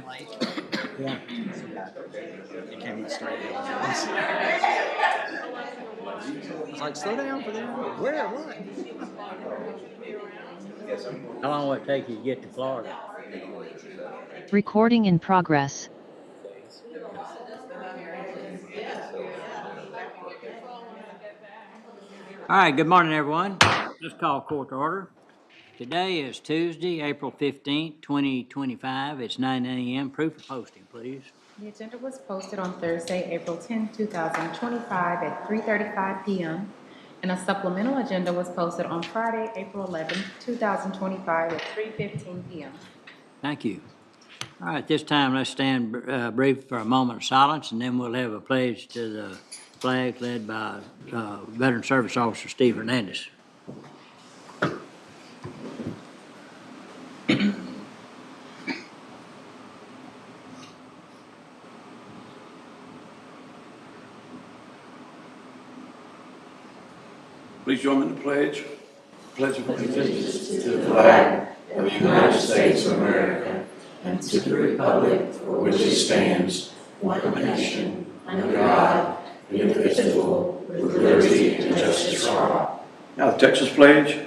running late. Yeah. You can't even start it. I was like, slow down for them. Where? What? How long will it take you to get to Florida? Recording in progress. All right, good morning, everyone. Let's call court to order. Today is Tuesday, April 15th, 2025. It's 9 a.m. Proof of posting, please. The agenda was posted on Thursday, April 10, 2025 at 3:35 p.m. and a supplemental agenda was posted on Friday, April 11, 2025 at 3:15 p.m. Thank you. All right, this time let's stand brief for a moment of silence, and then we'll have a pledge to the flag led by Veteran Service Officer Steve Hernandez. Please join me in the pledge. Pledge of allegiance to the flag of the United States of America and to the republic for which it stands, one nation, under God, indivisible, with liberty and justice for all. Now the Texas pledge.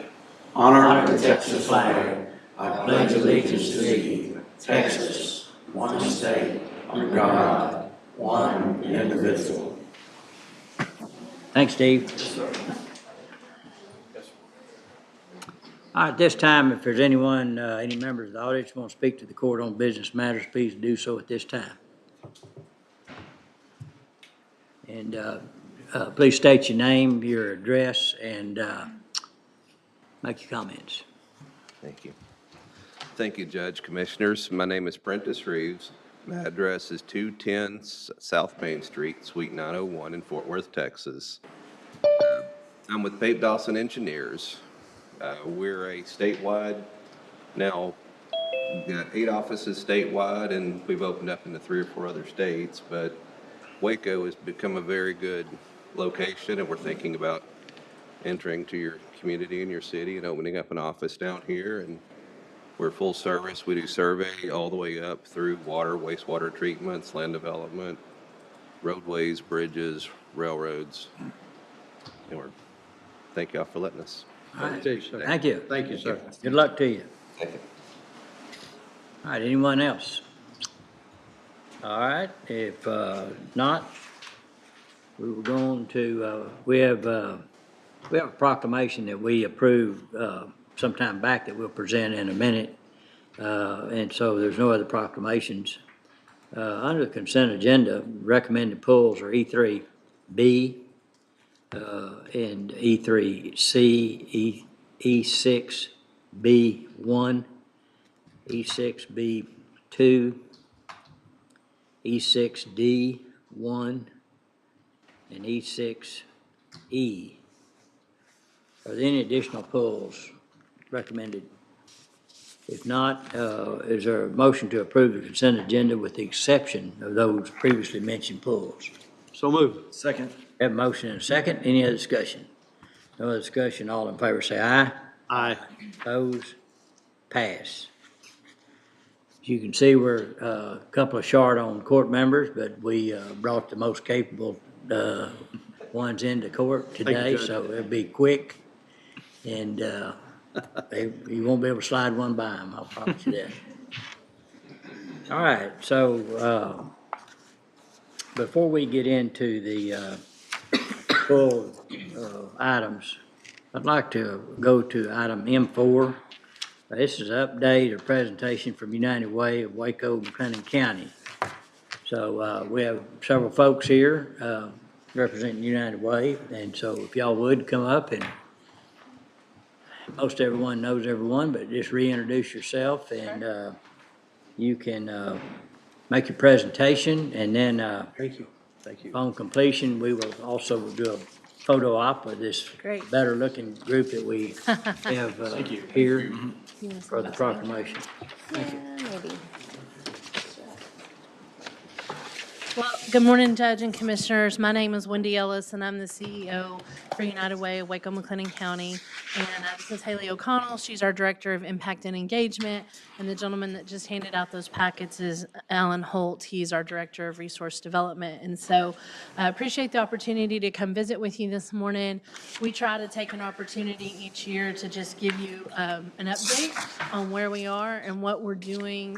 Honor the Texas flag. I pledge allegiance to thee, Texas, one state, under God, one indivisible. Thanks, Steve. All right, this time, if there's anyone, any members of the audience who want to speak to the court on business matters, please do so at this time. And please state your name, your address, and make your comments. Thank you. Thank you, Judge, Commissioners. My name is Prentice Reeves. My address is 210 South Main Street, Suite 901 in Fort Worth, Texas. I'm with Pape Dawson Engineers. We're a statewide, now we've got 8 offices statewide, and we've opened up into 3 or 4 other states, but Waco has become a very good location, and we're thinking about entering to your community and your city and opening up an office down here. And we're full service. We do survey all the way up through water, wastewater treatments, land development, roadways, bridges, railroads. And thank y'all for letting us. All right. Thank you. Thank you, sir. Good luck to you. Thank you. All right, anyone else? All right, if not, we were going to, we have a proclamation that we approved sometime back that we'll present in a minute. And so there's no other proclamations. Under the consent agenda, recommended pulls are E3B, and E3C, E6B1, E6B2, E6D1, and E6E. Are there any additional pulls recommended? If not, is there a motion to approve the consent agenda with the exception of those previously mentioned pulls? So moved. Second. Have a motion and a second. Any other discussion? No other discussion. All in favor say aye. Aye. Opposed? Pass. As you can see, we're a couple of short on court members, but we brought the most capable ones into court today, so it'll be quick. And you won't be able to slide one by them, I'll promise you that. All right, so before we get into the full items, I'd like to go to item M4. This is an update or presentation from United Way of Waco, McLennan County. So we have several folks here representing United Way, and so if y'all would come up, and most everyone knows everyone, but just reintroduce yourself, and you can make your presentation, and then Thank you. Thank you. upon completion, we will also do a photo op with this better looking group that we have here for the proclamation. Thank you. Maybe. Well, good morning, Judge and Commissioners. My name is Wendy Ellis, and I'm the CEO for United Way of Waco, McLennan County. And this is Haley O'Connell. She's our Director of Impact and Engagement. And the gentleman that just handed out those packets is Alan Holt. He's our Director of Resource Development. And so I appreciate the opportunity to come visit with you this morning. We try to take an opportunity each year to just give you an update on where we are and what we're doing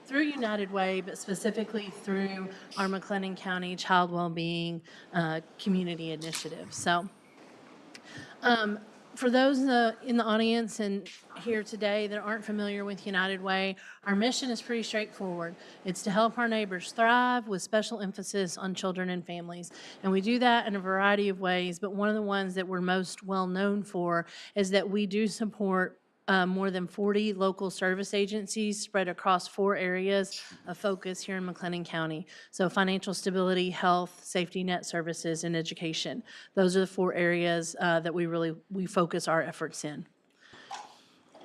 through United Way, but specifically through our McLennan County Child Wellbeing Community Initiative. So for those in the audience and here today that aren't familiar with United Way, our mission is pretty straightforward. It's to help our neighbors thrive with special emphasis on children and families. And we do that in a variety of ways, but one of the ones that we're most well known for is that we do support more than 40 local service agencies spread across 4 areas of focus here in McLennan County. So financial stability, health, safety net services, and education. Those are the 4 areas that we focus our efforts in.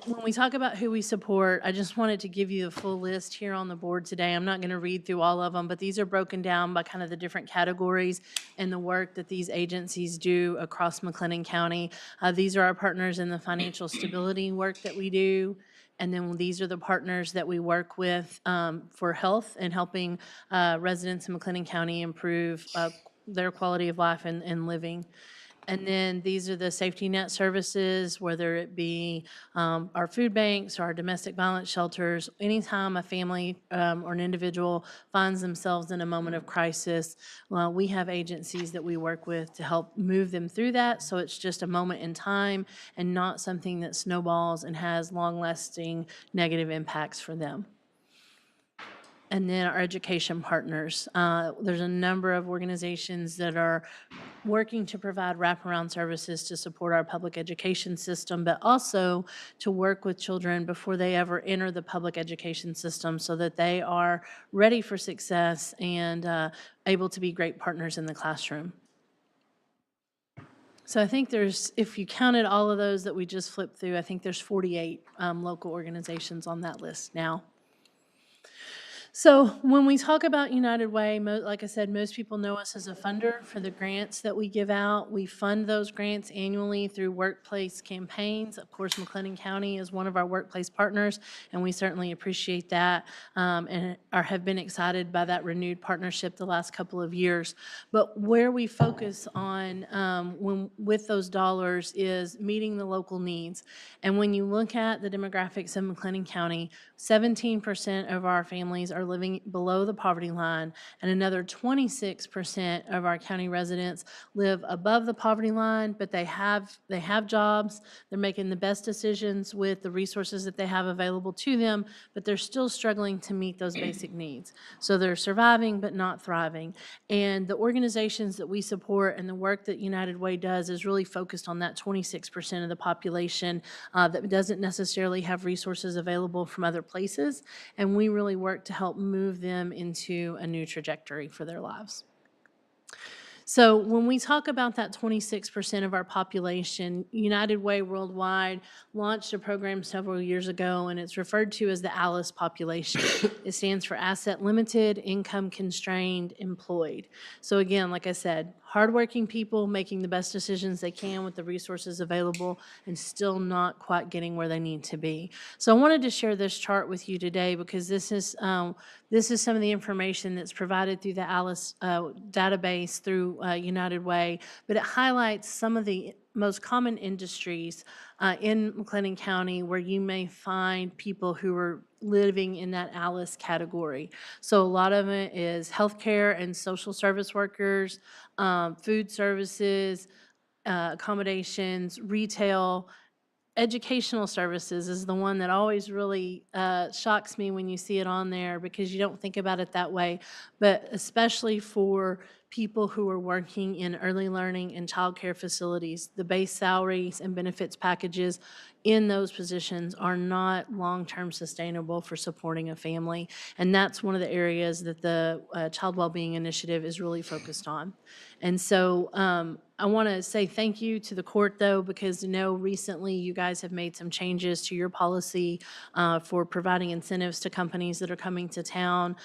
When we talk about who we support, I just wanted to give you the full list here on the board today. I'm not going to read through all of them, but these are broken down by kind of the different categories and the work that these agencies do across McLennan County. These are our partners in the financial stability work that we do. And then these are the partners that we work with for health and helping residents in McLennan County improve their quality of life and living. And then these are the safety net services, whether it be our food banks or our domestic violence shelters. Anytime a family or an individual finds themselves in a moment of crisis, we have agencies that we work with to help move them through that. So it's just a moment in time and not something that snowballs and has long-lasting negative impacts for them. And then our education partners. There's a number of organizations that are working to provide wraparound services to support our public education system, but also to work with children before they ever enter the public education system so that they are ready for success and able to be great partners in the classroom. So I think there's, if you counted all of those that we just flipped through, I think there's 48 local organizations on that list now. So when we talk about United Way, like I said, most people know us as a funder for the grants that we give out. We fund those grants annually through workplace campaigns. Of course, McLennan County is one of our workplace partners, and we certainly appreciate that and have been excited by that renewed partnership the last couple of years. But where we focus on with those dollars is meeting the local needs. And when you look at the demographics of McLennan County, 17% of our families are living below the poverty line, and another 26% of our county residents live above the poverty line, but they have jobs. They're making the best decisions with the resources that they have available to them, but they're still struggling to meet those basic needs. So they're surviving but not thriving. And the organizations that we support and the work that United Way does is really focused on that 26% of the population that doesn't necessarily have resources available from other places, and we really work to help move them into a new trajectory for their lives. So when we talk about that 26% of our population, United Way Worldwide launched a program several years ago, and it's referred to as the ALICE population. It stands for Asset Limited, Income Constrained, Employed. So again, like I said, hardworking people making the best decisions they can with the resources available and still not quite getting where they need to be. So I wanted to share this chart with you today because this is some of the information that's provided through the ALICE database through United Way, but it highlights some of the most common industries in McLennan County where you may find people who are living in that ALICE category. So a lot of it is healthcare and social service workers, food services, accommodations, retail. Educational services is the one that always really shocks me when you see it on there because you don't think about it that way, but especially for people who are working in early learning and childcare facilities, the base salaries and benefits packages in those positions are not long-term sustainable for supporting a family, and that's one of the areas that the Child Wellbeing Initiative is really focused on. And so I want to say thank you to the court, though, because I know recently you guys have made some changes to your policy for providing incentives to companies that are coming to town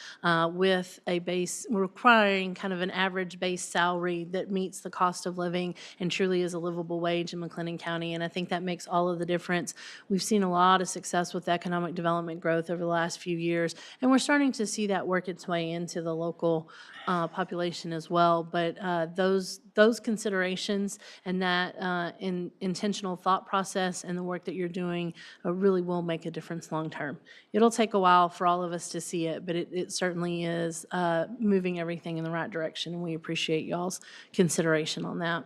with a base, requiring kind of an average base salary that meets the cost of living and truly is a livable wage in McLennan County. And I think that makes all of the difference. We've seen a lot of success with economic development growth over the last few years, and we're starting to see that work its way into the local population as well. But those considerations and that intentional thought process and the work that you're doing really will make a difference long term. It'll take a while for all of us to see it, but it certainly is moving everything in the right direction, and we appreciate y'all's consideration on that.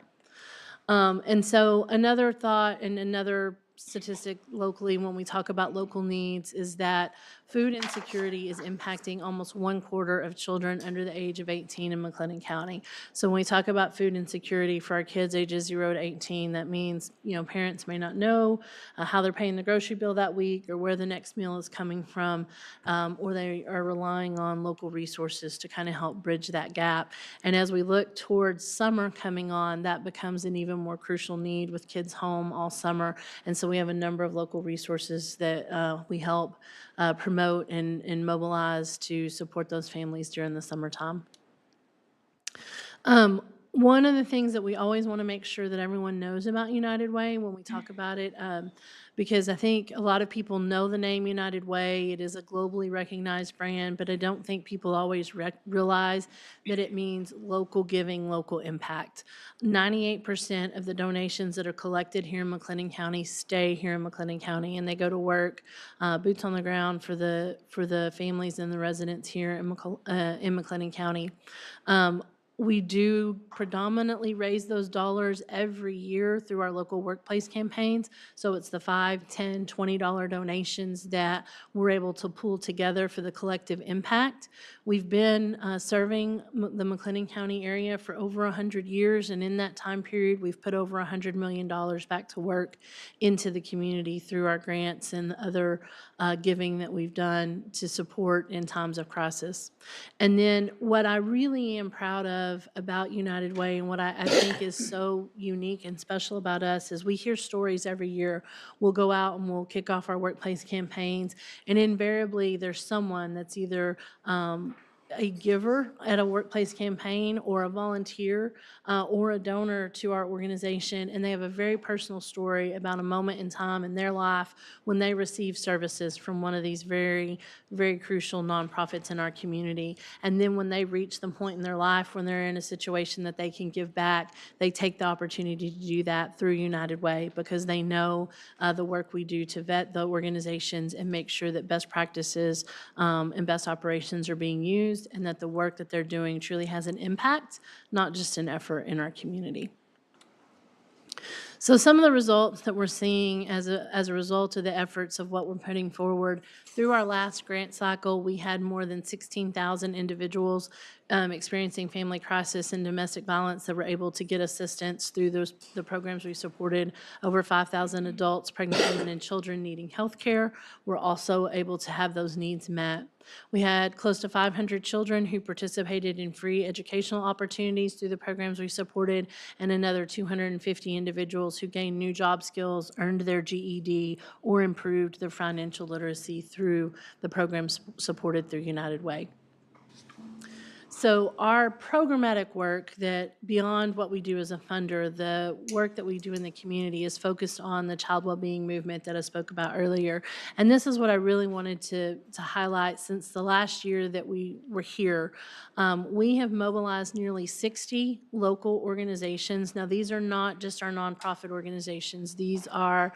And so another thought and another statistic locally when we talk about local needs is that food insecurity is impacting almost 1/4 of children under the age of 18 in McLennan County. So when we talk about food insecurity for our kids ages 0 to 18, that means, parents may not know how they're paying the grocery bill that week or where the next meal is coming from, or they are relying on local resources to kind of help bridge that gap. And as we look towards summer coming on, that becomes an even more crucial need with kids home all summer. And so we have a number of local resources that we help promote and mobilize to support those families during the summertime. One of the things that we always want to make sure that everyone knows about United Way when we talk about it, because I think a lot of people know the name United Way. It is a globally recognized brand, but I don't think people always realize that it means local giving, local impact. 98% of the donations that are collected here in McLennan County stay here in McLennan County, and they go to work, boots on the ground for the families and the residents here in McLennan County. We do predominantly raise those dollars every year through our local workplace campaigns. So it's the $5, $10, $20 donations that we're able to pull together for the collective impact. We've been serving the McLennan County area for over 100 years, and in that time period, we've put over $100 million back to work into the community through our grants and other giving that we've done to support in times of crisis. And then what I really am proud of about United Way and what I think is so unique and special about us is we hear stories every year. We'll go out and we'll kick off our workplace campaigns, and invariably there's someone that's either a giver at a workplace campaign or a volunteer or a donor to our organization, and they have a very personal story about a moment in time in their life when they received services from one of these very, very crucial nonprofits in our community. And then when they reach the point in their life when they're in a situation that they can give back, they take the opportunity to do that through United Way because they know the work we do to vet the organizations and make sure that best practices and best operations are being used, and that the work that they're doing truly has an impact, not just an effort in our community. So some of the results that we're seeing as a result of the efforts of what we're putting forward, through our last grant cycle, we had more than 16,000 individuals experiencing family crisis and domestic violence that were able to get assistance through the programs we supported. Over 5,000 adults, pregnant women, and children needing health care were also able to have those needs met. We had close to 500 children who participated in free educational opportunities through the programs we supported, and another 250 individuals who gained new job skills, earned their GED, or improved their financial literacy through the programs supported through United Way. So our programmatic work, that beyond what we do as a funder, the work that we do in the community is focused on the child well-being movement that I spoke about earlier. And this is what I really wanted to highlight. Since the last year that we were here, we have mobilized nearly 60 local organizations. Now, these are not just our nonprofit organizations. These are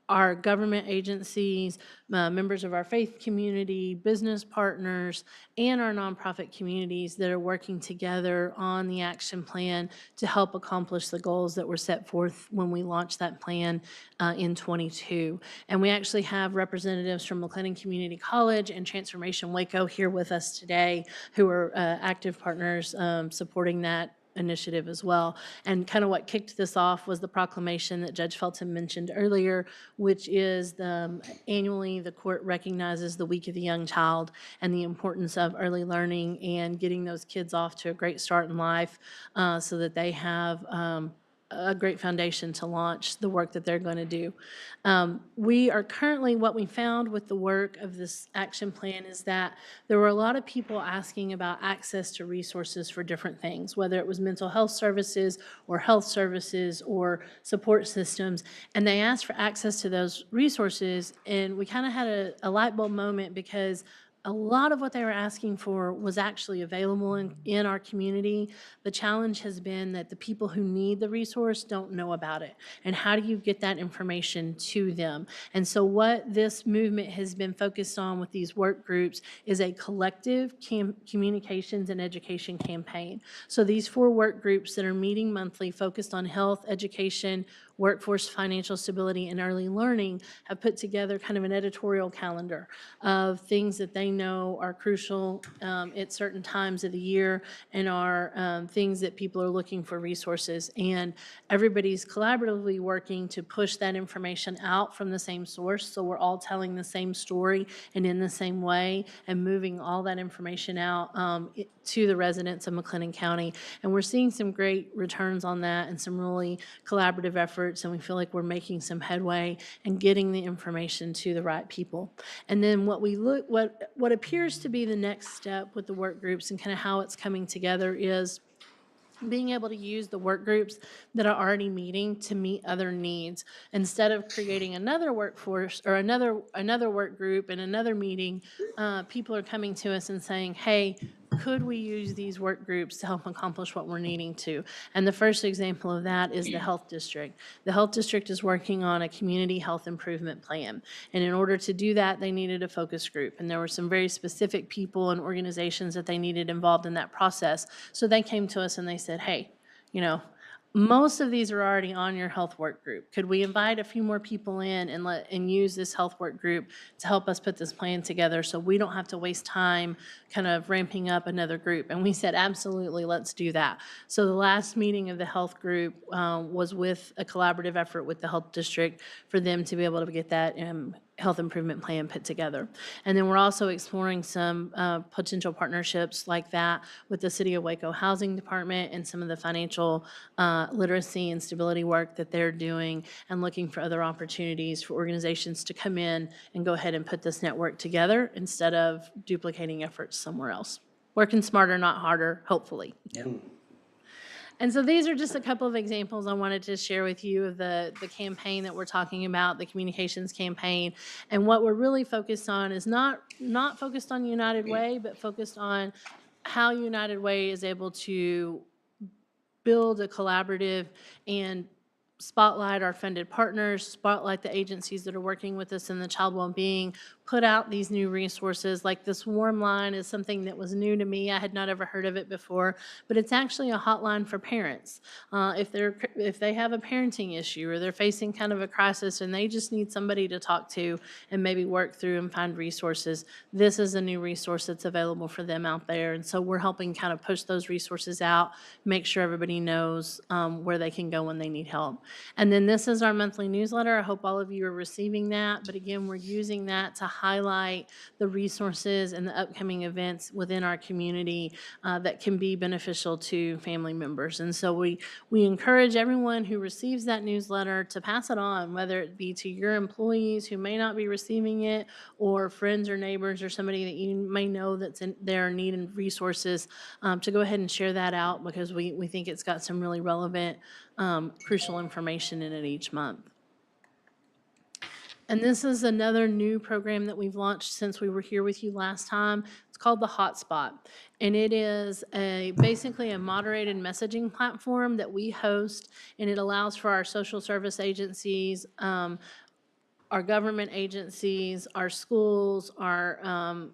our government agencies, members of our faith community, business partners, and our nonprofit communities that are working together on the action plan to help accomplish the goals that were set forth when we launched that plan in '22. And we actually have representatives from McLennan Community College and Transformation Waco here with us today who are active partners supporting that initiative as well. And kind of what kicked this off was the proclamation that Judge Felton mentioned earlier, which is annually the court recognizes the Week of the Young Child and the importance of early learning and getting those kids off to a great start in life so that they have a great foundation to launch the work that they're going to do. We are currently, what we found with the work of this action plan is that there were a lot of people asking about access to resources for different things, whether it was mental health services or health services or support systems, and they asked for access to those resources, and we kind of had a light bulb moment because a lot of what they were asking for was actually available in our community. The challenge has been that the people who need the resource don't know about it. And how do you get that information to them? And so what this movement has been focused on with these work groups is a collective communications and education campaign. So these 4 work groups that are meeting monthly focused on health, education, workforce, financial stability, and early learning have put together kind of an editorial calendar of things that they know are crucial at certain times of the year and are things that people are looking for resources. And everybody's collaboratively working to push that information out from the same source, so we're all telling the same story and in the same way and moving all that information out to the residents of McLennan County. And we're seeing some great returns on that and some really collaborative efforts, and we feel like we're making some headway and getting the information to the right people. And then what appears to be the next step with the work groups and kind of how it's coming together is being able to use the work groups that are already meeting to meet other needs. Instead of creating another workforce or another work group and another meeting, people are coming to us and saying, hey, could we use these work groups to help accomplish what we're needing to? And the first example of that is the health district. The health district is working on a community health improvement plan. And in order to do that, they needed a focus group. And there were some very specific people and organizations that they needed involved in that process. So they came to us and they said, hey, most of these are already on your health work group. Could we invite a few more people in and use this health work group to help us put this plan together so we don't have to waste time kind of ramping up another group? And we said, absolutely, let's do that. So the last meeting of the health group was with a collaborative effort with the health district for them to be able to get that health improvement plan put together. And then we're also exploring some potential partnerships like that with the City of Waco Housing Department and some of the financial literacy and stability work that they're doing, and looking for other opportunities for organizations to come in and go ahead and put this network together instead of duplicating efforts somewhere else. Working smarter, not harder, hopefully. Yep. And so these are just a couple of examples I wanted to share with you of the campaign that we're talking about, the communications campaign. And what we're really focused on is not focused on United Way, but focused on how United Way is able to build a collaborative and spotlight our funded partners, spotlight the agencies that are working with us in the child well-being, put out these new resources. Like this Warm Line is something that was new to me. I had not ever heard of it before, but it's actually a hotline for parents. If they have a parenting issue or they're facing kind of a crisis and they just need somebody to talk to and maybe work through and find resources, this is a new resource that's available for them out there. And so we're helping kind of push those resources out, make sure everybody knows where they can go when they need help. And then this is our monthly newsletter. I hope all of you are receiving that. But again, we're using that to highlight the resources and the upcoming events within our community that can be beneficial to family members. And so we encourage everyone who receives that newsletter to pass it on, whether it be to your employees who may not be receiving it, or friends or neighbors or somebody that you may know that's in their need and resources, to go ahead and share that out, because we think it's got some really relevant, crucial information in it each month. And this is another new program that we've launched since we were here with you last time. It's called the Hotspot. And it is basically a moderated messaging platform that we host, and it allows for our social service agencies, our government agencies, our schools, our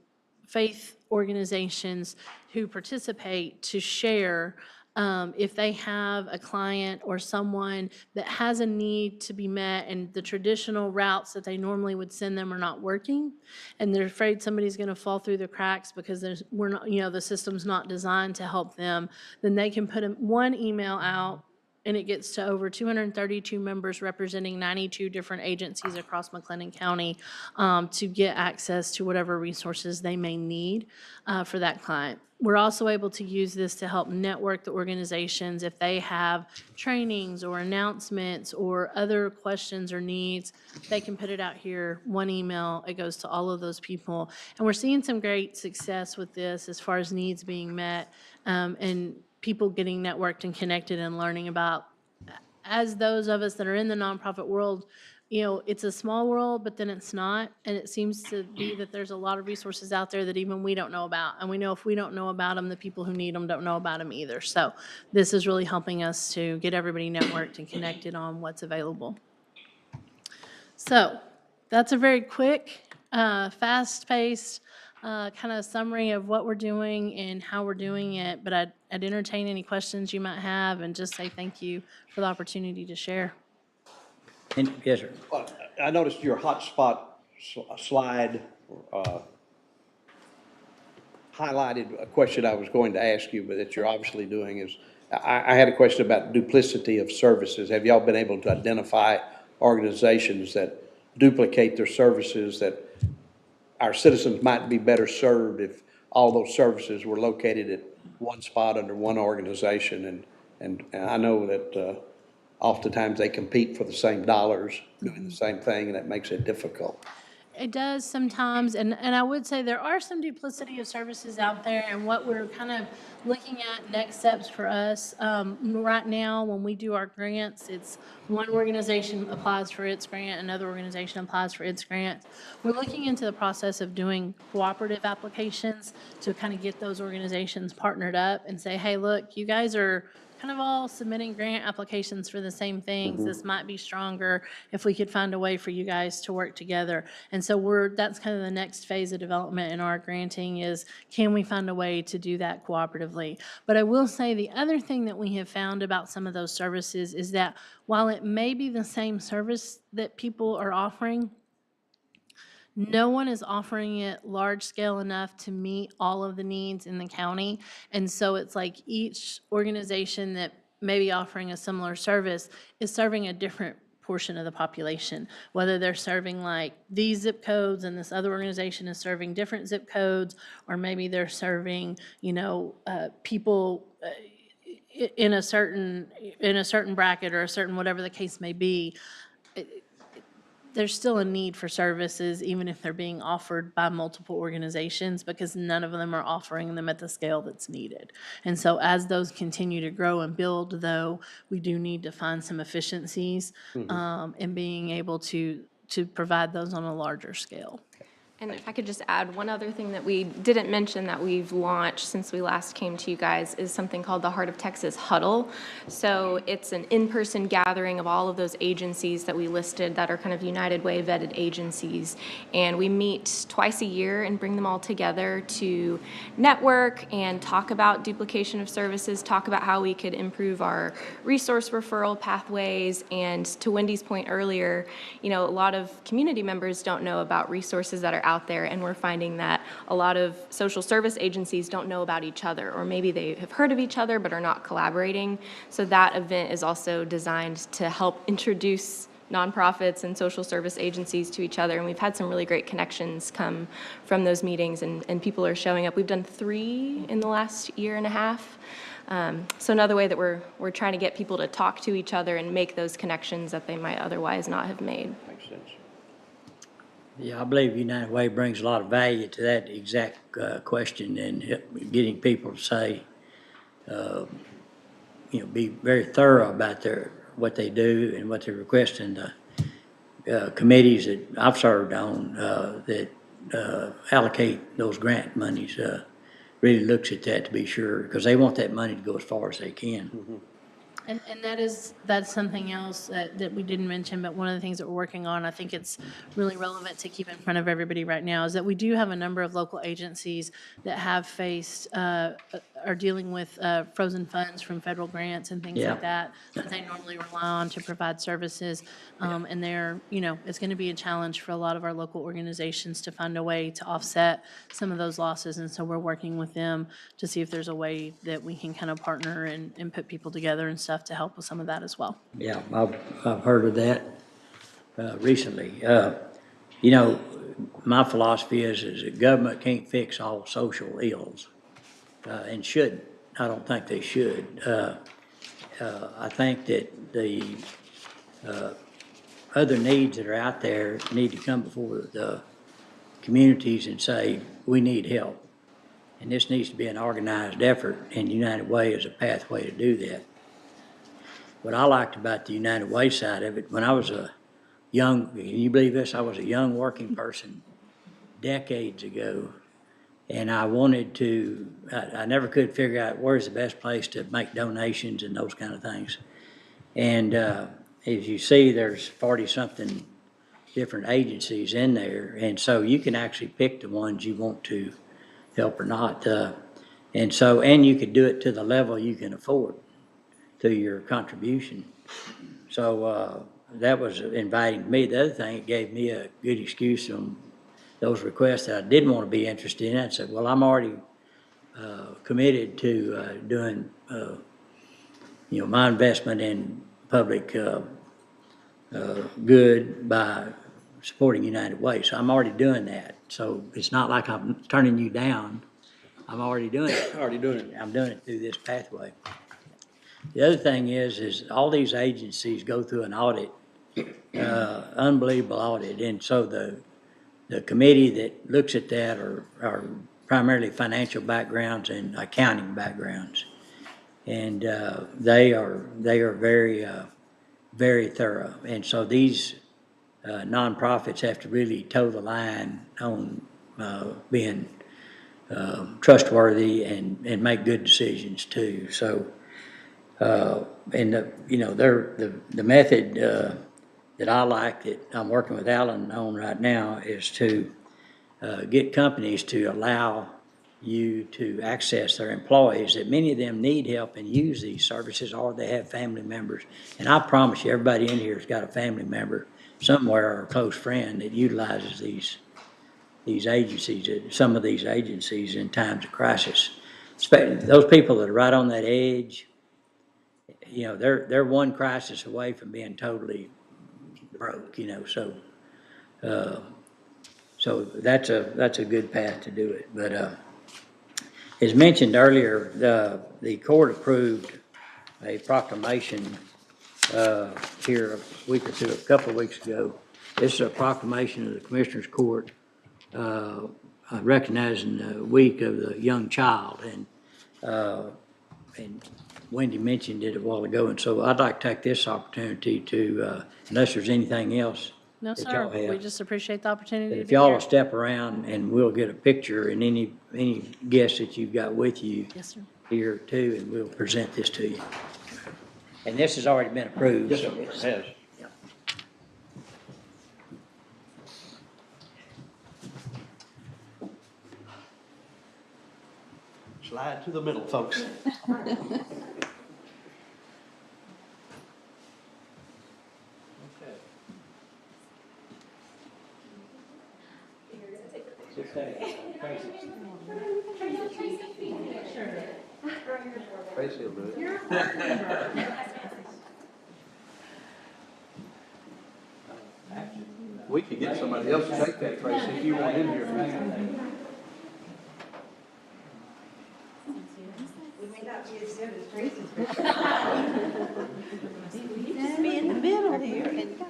faith organizations who participate to share if they have a client or someone that has a need to be met and the traditional routes that they normally would send them are not working, and they're afraid somebody's going to fall through the cracks because we're not, the system's not designed to help them, then they can put one email out, and it gets to over 232 members representing 92 different agencies across McLennan County to get access to whatever resources they may need for that client. We're also able to use this to help network the organizations if they have trainings or announcements or other questions or needs. They can put it out here, one email, it goes to all of those people. And we're seeing some great success with this as far as needs being met and people getting networked and connected and learning about, as those of us that are in the nonprofit world, it's a small world, but then it's not. And it seems to be that there's a lot of resources out there that even we don't know about. And we know if we don't know about them, the people who need them don't know about them either. So this is really helping us to get everybody networked and connected on what's available. So that's a very quick, fast-paced kind of summary of what we're doing and how we're doing it. But I'd entertain any questions you might have and just say thank you for the opportunity to share. Yes, sir. Well, I noticed your hotspot slide highlighted a question I was going to ask you, but that you're obviously doing is, I had a question about duplicity of services. Have y'all been able to identify organizations that duplicate their services, that our citizens might be better served if all those services were located at one spot under one organization? And I know that oftentimes they compete for the same dollars, doing the same thing, and that makes it difficult. It does sometimes, and I would say there are some duplicity of services out there, and what we're kind of looking at next steps for us. Right now, when we do our grants, it's one organization applies for its grant, another organization applies for its grant. We're looking into the process of doing cooperative applications to kind of get those organizations partnered up and say, hey, look, you guys are kind of all submitting grant applications for the same things. This might be stronger if we could find a way for you guys to work together. And so that's kind of the next phase of development in our granting is, can we find a way to do that cooperatively? But I will say the other thing that we have found about some of those services is that while it may be the same service that people are offering, no one is offering it large scale enough to meet all of the needs in the county. And so it's like each organization that may be offering a similar service is serving a different portion of the population, whether they're serving like these zip codes and this other organization is serving different zip codes, or maybe they're serving, people in a certain bracket or a certain whatever the case may be. There's still a need for services, even if they're being offered by multiple organizations, because none of them are offering them at the scale that's needed. And so as those continue to grow and build, though, we do need to find some efficiencies in being able to provide those on a larger scale. And if I could just add one other thing that we didn't mention that we've launched since we last came to you guys is something called the Heart of Texas Huddle. So it's an in-person gathering of all of those agencies that we listed that are kind of United Way vetted agencies. And we meet twice a year and bring them all together to network and talk about duplication of services, talk about how we could improve our resource referral pathways. And to Wendy's point earlier, a lot of community members don't know about resources that are out there, and we're finding that a lot of social service agencies don't know about each other, or maybe they have heard of each other but are not collaborating. So that event is also designed to help introduce nonprofits and social service agencies to each other, and we've had some really great connections come from those meetings, and people are showing up. We've done 3 in the last year and a half. So another way that we're trying to get people to talk to each other and make those connections that they might otherwise not have made. Makes sense. Yeah, I believe United Way brings a lot of value to that exact question, and getting people to say, be very thorough about what they do and what they're requesting. The committees that I've served on that allocate those grant monies really looks at that to be sure, because they want that money to go as far as they can. And that's something else that we didn't mention, but one of the things that we're working on, I think it's really relevant to keep in front of everybody right now, is that we do have a number of local agencies that have faced, are dealing with frozen funds from federal grants and things Yeah. like that they normally rely on to provide services. And they're, it's going to be a challenge for a lot of our local organizations to find a way to offset some of those losses. And so we're working with them to see if there's a way that we can kind of partner and put people together and stuff to help with some of that as well. Yeah, I've heard of that recently. My philosophy is that government can't fix all social ills, and shouldn't. I don't think they should. I think that the other needs that are out there need to come before the communities and say, we need help. And this needs to be an organized effort, and United Way is a pathway to do that. What I liked about the United Way side of it, when I was a young, can you believe this? I was a young working person decades ago, and I wanted to, I never could figure out where's the best place to make donations and those kind of things. And as you see, there's 40-something different agencies in there, and so you can actually pick the ones you want to help or not. And you could do it to the level you can afford through your contribution. So that was inviting me. The other thing, it gave me a good excuse on those requests that I didn't want to be interested in. I said, well, I'm already committed to doing, my investment in public good by supporting United Way. So I'm already doing that. So it's not like I'm turning you down. I'm already doing it. Already doing it. I'm doing it through this pathway. The other thing is all these agencies go through an audit, unbelievable audit. And so the committee that looks at that are primarily financial backgrounds and accounting backgrounds. And they are very, very thorough. And so these nonprofits have to really toe the line on being trustworthy and make good decisions too. So, and the method that I like, that I'm working with Alan on right now, is to get companies to allow you to access their employees, that many of them need help and use these services, or they have family members. And I promise you, everybody in here has got a family member somewhere or a close friend that utilizes these agencies, some of these agencies in times of crisis. Those people that are right on that edge, they're one crisis away from being totally broke, so that's a good path to do it. But as mentioned earlier, the court approved a proclamation here a couple of weeks ago. This is a proclamation of the Commissioners Court recognizing the week of the young child, and Wendy mentioned it a while ago, and so I'd like to take this opportunity to, unless there's anything else No, that sir, y'all have. we just appreciate the opportunity But to if be y'all here. will step around, and we'll get a picture, and any guests that you've got with you Yes, sir. here too, and we'll present this to you. And this has already been approved. Yes, so sir, it it's- has. yeah. Slide to the middle, folks. Tracy will do it. We could get somebody else to take that, Tracy, if you want in here. Just be in the middle here and go.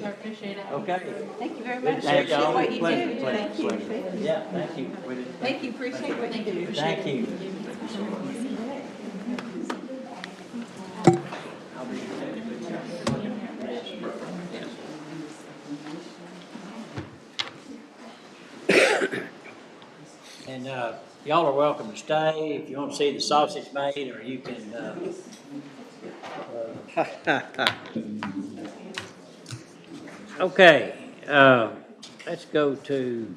I appreciate it. Okay. Thank you very Good much. to have y'all. What you do. Pleasure, Thank you. Yeah, thank you. Thank you, appreciate what you do. Thank you. Y'all are welcome to stay if you want to see the sausage made, or you can, okay, let's go to,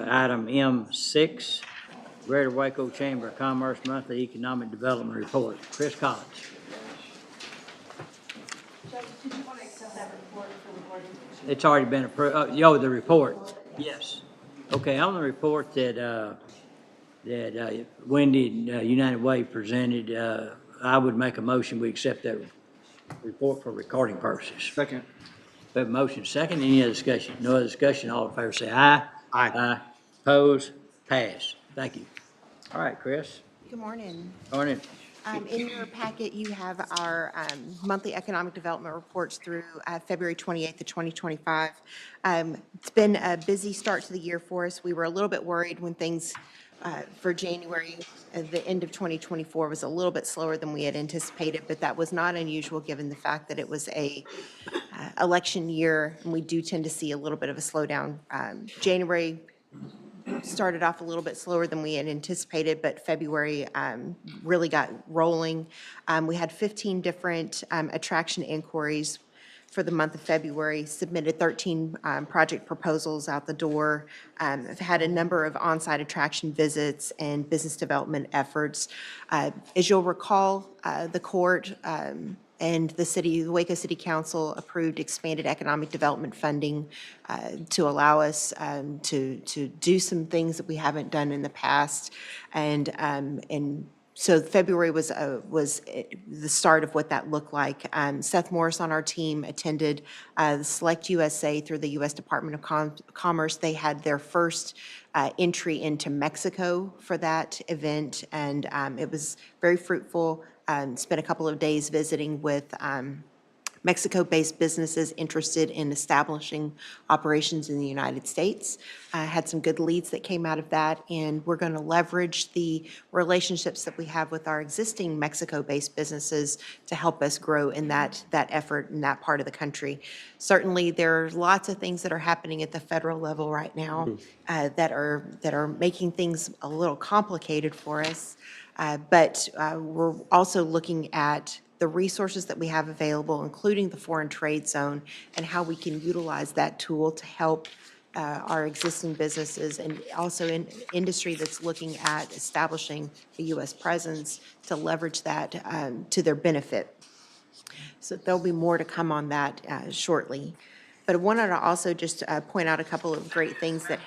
item M6, Greater Waco Chamber of Commerce Monthly Economic Development Report. Chris Collins. It's already been approved. The report. Yes. Okay, on the report that Wendy and United Way presented, I would make a motion, we accept that report for recording purposes. Second. We have a motion second. Any other discussion? No other discussion. All in favor say aye. Aye. Aye. Oppose? Pass. Thank you. All right, Chris. Good morning. Morning. In your packet, you have our monthly economic development reports through February 28th of 2025. It's been a busy start to the year for us. We were a little bit worried when things for January, the end of 2024 was a little bit slower than we had anticipated, but that was not unusual given the fact that it was a election year, and we do tend to see a little bit of a slowdown. January started off a little bit slower than we had anticipated, but February really got rolling. We had 15 different attraction inquiries for the month of February, submitted 13 project proposals out the door. I've had a number of on-site attraction visits and business development efforts. As you'll recall, the court and the Waco City Council approved expanded economic development funding to allow us to do some things that we haven't done in the past. And so February was the start of what that looked like. Seth Morris on our team attended the Select USA through the U.S. Department of Commerce. They had their first entry into Mexico for that event, and it was very fruitful. Spent a couple of days visiting with Mexico-based businesses interested in establishing operations in the United States. Had some good leads that came out of that, and we're going to leverage the relationships that we have with our existing Mexico-based businesses to help us grow in that effort in that part of the country. Certainly, there are lots of things that are happening at the federal level right now that are making things a little complicated for us. But we're also looking at the resources that we have available, including the foreign trade zone, and how we can utilize that tool to help our existing businesses and also in industry that's looking at establishing a U.S. presence to leverage that to their benefit. So there'll be more to come on that shortly. But I wanted to also just point out a couple of great things that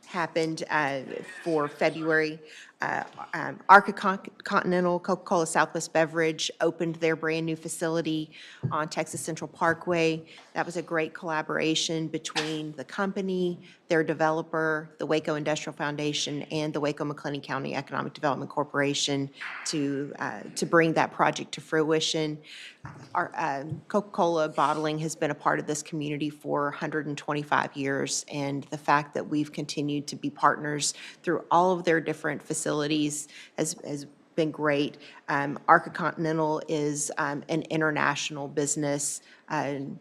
happened for February. Arca Continental, Coca-Cola Southwest Beverage opened their brand-new facility on Texas Central Parkway. That was a great collaboration between the company, their developer, the Waco Industrial Foundation, and the Waco McLennan County Economic Development Corporation to bring that project to fruition. Our Coca-Cola bottling has been a part of this community for 125 years, and the fact that we've continued to be partners through all of their different facilities has been great. Arca Continental is an international business, and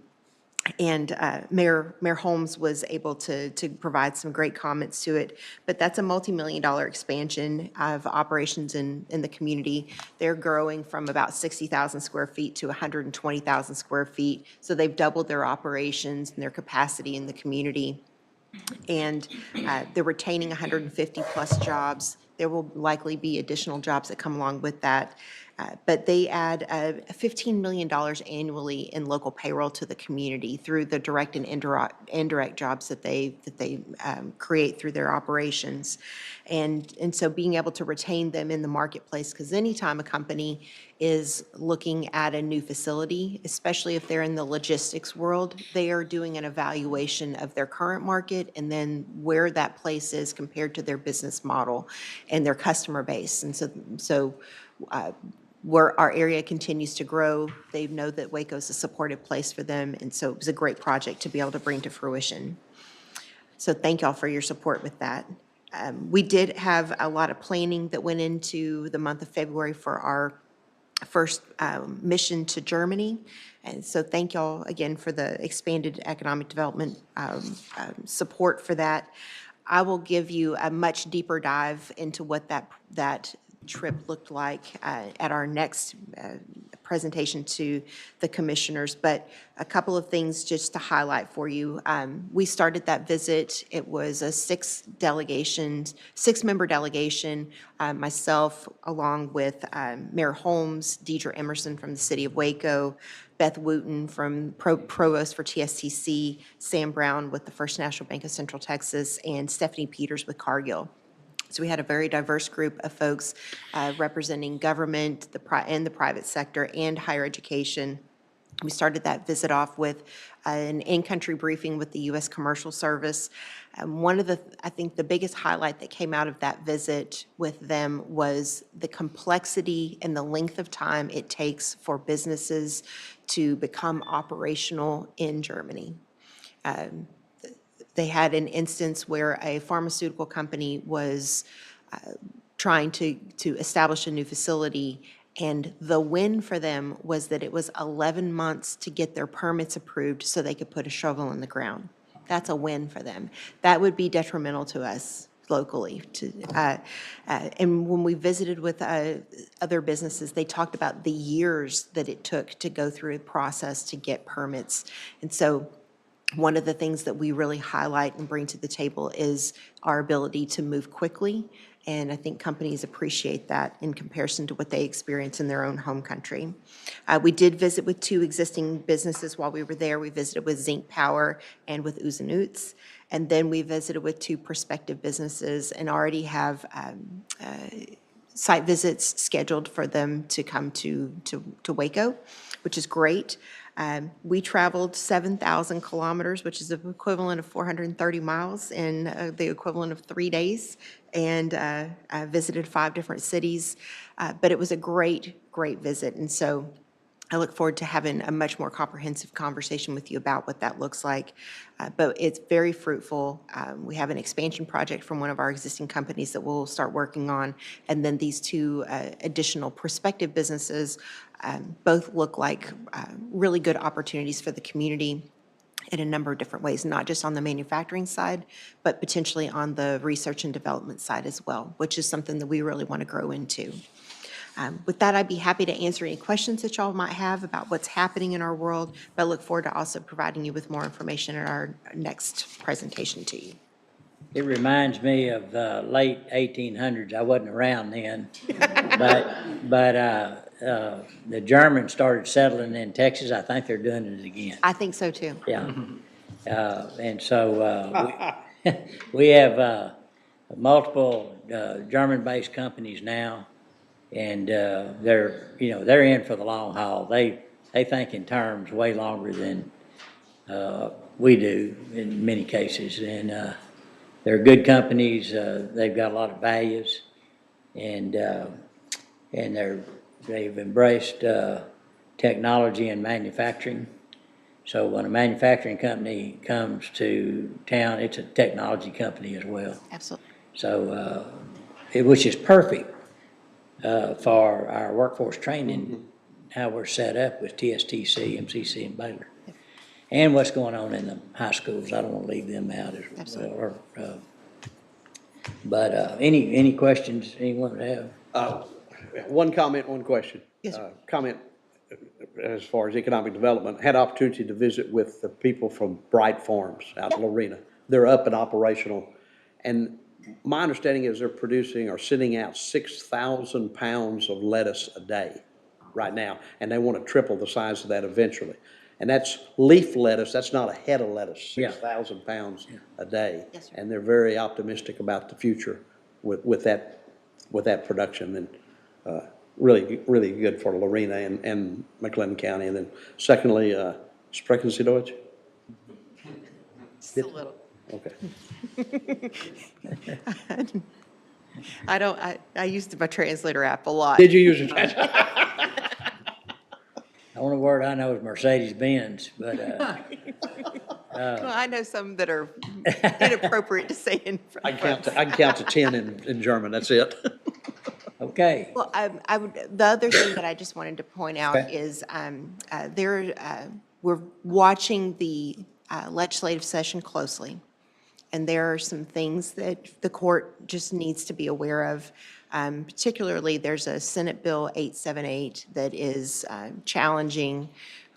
Mayor Holmes was able to provide some great comments to it. But that's a multi-million-dollar expansion of operations in the community. They're growing from about 60,000 square feet to 120,000 square feet. So they've doubled their operations and their capacity in the community. And they're retaining 150-plus jobs. There will likely be additional jobs that come along with that. But they add $15 million annually in local payroll to the community through the direct and indirect jobs that they create through their operations. And so being able to retain them in the marketplace, because anytime a company is looking at a new facility, especially if they're in the logistics world, they are doing an evaluation of their current market and then where that place is compared to their business model and their customer base. And so where our area continues to grow, they know that Waco is a supportive place for them, and so it was a great project to be able to bring to fruition. So thank y'all for your support with that. We did have a lot of planning that went into the month of February for our first mission to Germany. And so thank y'all again for the expanded economic development support for that. I will give you a much deeper dive into what that trip looked like at our next presentation to the commissioners, but a couple of things just to highlight for you. We started that visit. It was a six-member delegation, myself, along with Mayor Holmes, Deidre Emerson from the city of Waco, Beth Wooten from Provost for TSTC, Sam Brown with the First National Bank of Central Texas, and Stephanie Peters with Cargill. So we had a very diverse group of folks representing government, the private sector, and higher education. We started that visit off with an in-country briefing with the U.S. Commercial Service. One of I think the biggest highlight that came out of that visit with them was the complexity and the length of time it takes for businesses to become operational in Germany. They had an instance where a pharmaceutical company was trying to establish a new facility, and the win for them was that it was 11 months to get their permits approved so they could put a shovel in the ground. That's a win for them. That would be detrimental to us locally. And when we visited with other businesses, they talked about the years that it took to go through a process to get permits. And so one of the things that we really highlight and bring to the table is our ability to move quickly, and I think companies appreciate that in comparison to what they experience in their own home country. We did visit with two existing businesses while we were there. We visited with Zinc Power and with Uzenutz, and then we visited with two prospective businesses and already have site visits scheduled for them to come to Waco, which is great. We traveled 7,000 kilometers, which is the equivalent of 430 miles in the equivalent of 3 days, and visited 5 different cities. But it was a great visit, and so I look forward to having a much more comprehensive conversation with you about what that looks like. But it's very fruitful. We have an expansion project from one of our existing companies that we'll start working on. And then these two additional prospective businesses both look like really good opportunities for the community in a number of different ways, not just on the manufacturing side, but potentially on the research and development side as well, which is something that we really want to grow into. With that, I'd be happy to answer any questions that y'all might have about what's happening in our world, but I look forward to also providing you with more information at our next presentation to you. It reminds me of the late 1800s. I wasn't around then, but the Germans started settling in Texas. I think they're doing it again. I think so too. Yeah. And so we have multiple German-based companies now, and they're in for the long haul. They think in terms way longer than we do in many cases, and they're good companies. They've got a lot of values, and they've embraced technology and manufacturing. So when a manufacturing company comes to town, it's a technology company as well. Absolutely. So, which is perfect for our workforce training, how we're set up with TSTC, MCC, and Baylor. And what's going on in the high schools. I don't want to leave them out as well. But any questions anyone would have? One comment, one question. Yes, sir. Comment as far as economic development, had opportunity to visit with the people from Bright Farms out in Lorena. They're up and operational. And my understanding is they're producing or sending out 6,000 pounds of lettuce a day right now. And they want to triple the size of that eventually. And that's leaf lettuce, that's not a head of lettuce, 6,000 pounds a day. Yes, sir. And they're very optimistic about the future with that production. And really good for Lorena and McLennan County. And then secondly, sprechen Sie Deutsch? Just a little. Okay. I used my translator app a lot. Did you use a translator? The only word I know is Mercedes-Benz, but Well, I know some that are inappropriate to say in front. I can count to 10 in German, that's it. Okay. Well, the other thing that I just wanted to point out Okay. is we're watching the legislative session closely. And there are some things that the court just needs to be aware of. Particularly, there's a Senate Bill 878 that is challenging,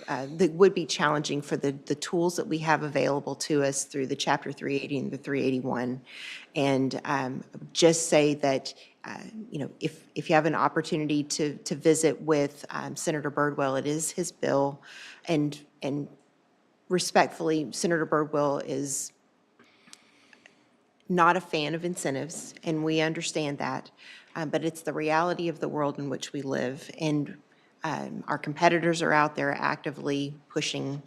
that would be challenging for the tools that we have available to us through the Chapter 380 and the 381. And just say that, if you have an opportunity to visit with Senator Birdwell, it is his bill. And respectfully, Senator Birdwell is not a fan of incentives, and we understand that, but it's the reality of the world in which we live. And our competitors are out there actively pushing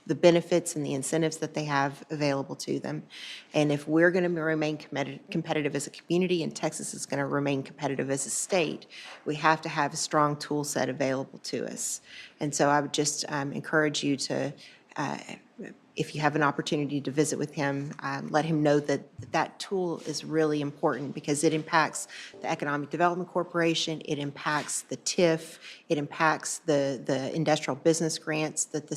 the benefits and the incentives that they have available to them. And if we're going to remain competitive as a community, and Texas is going to remain competitive as a state, we have to have a strong tool set available to us. And so I would just encourage you to, if you have an opportunity to visit with him, let him know that that tool is really important because it impacts the Economic Development Corporation, it impacts the TIF, it impacts the industrial business grants that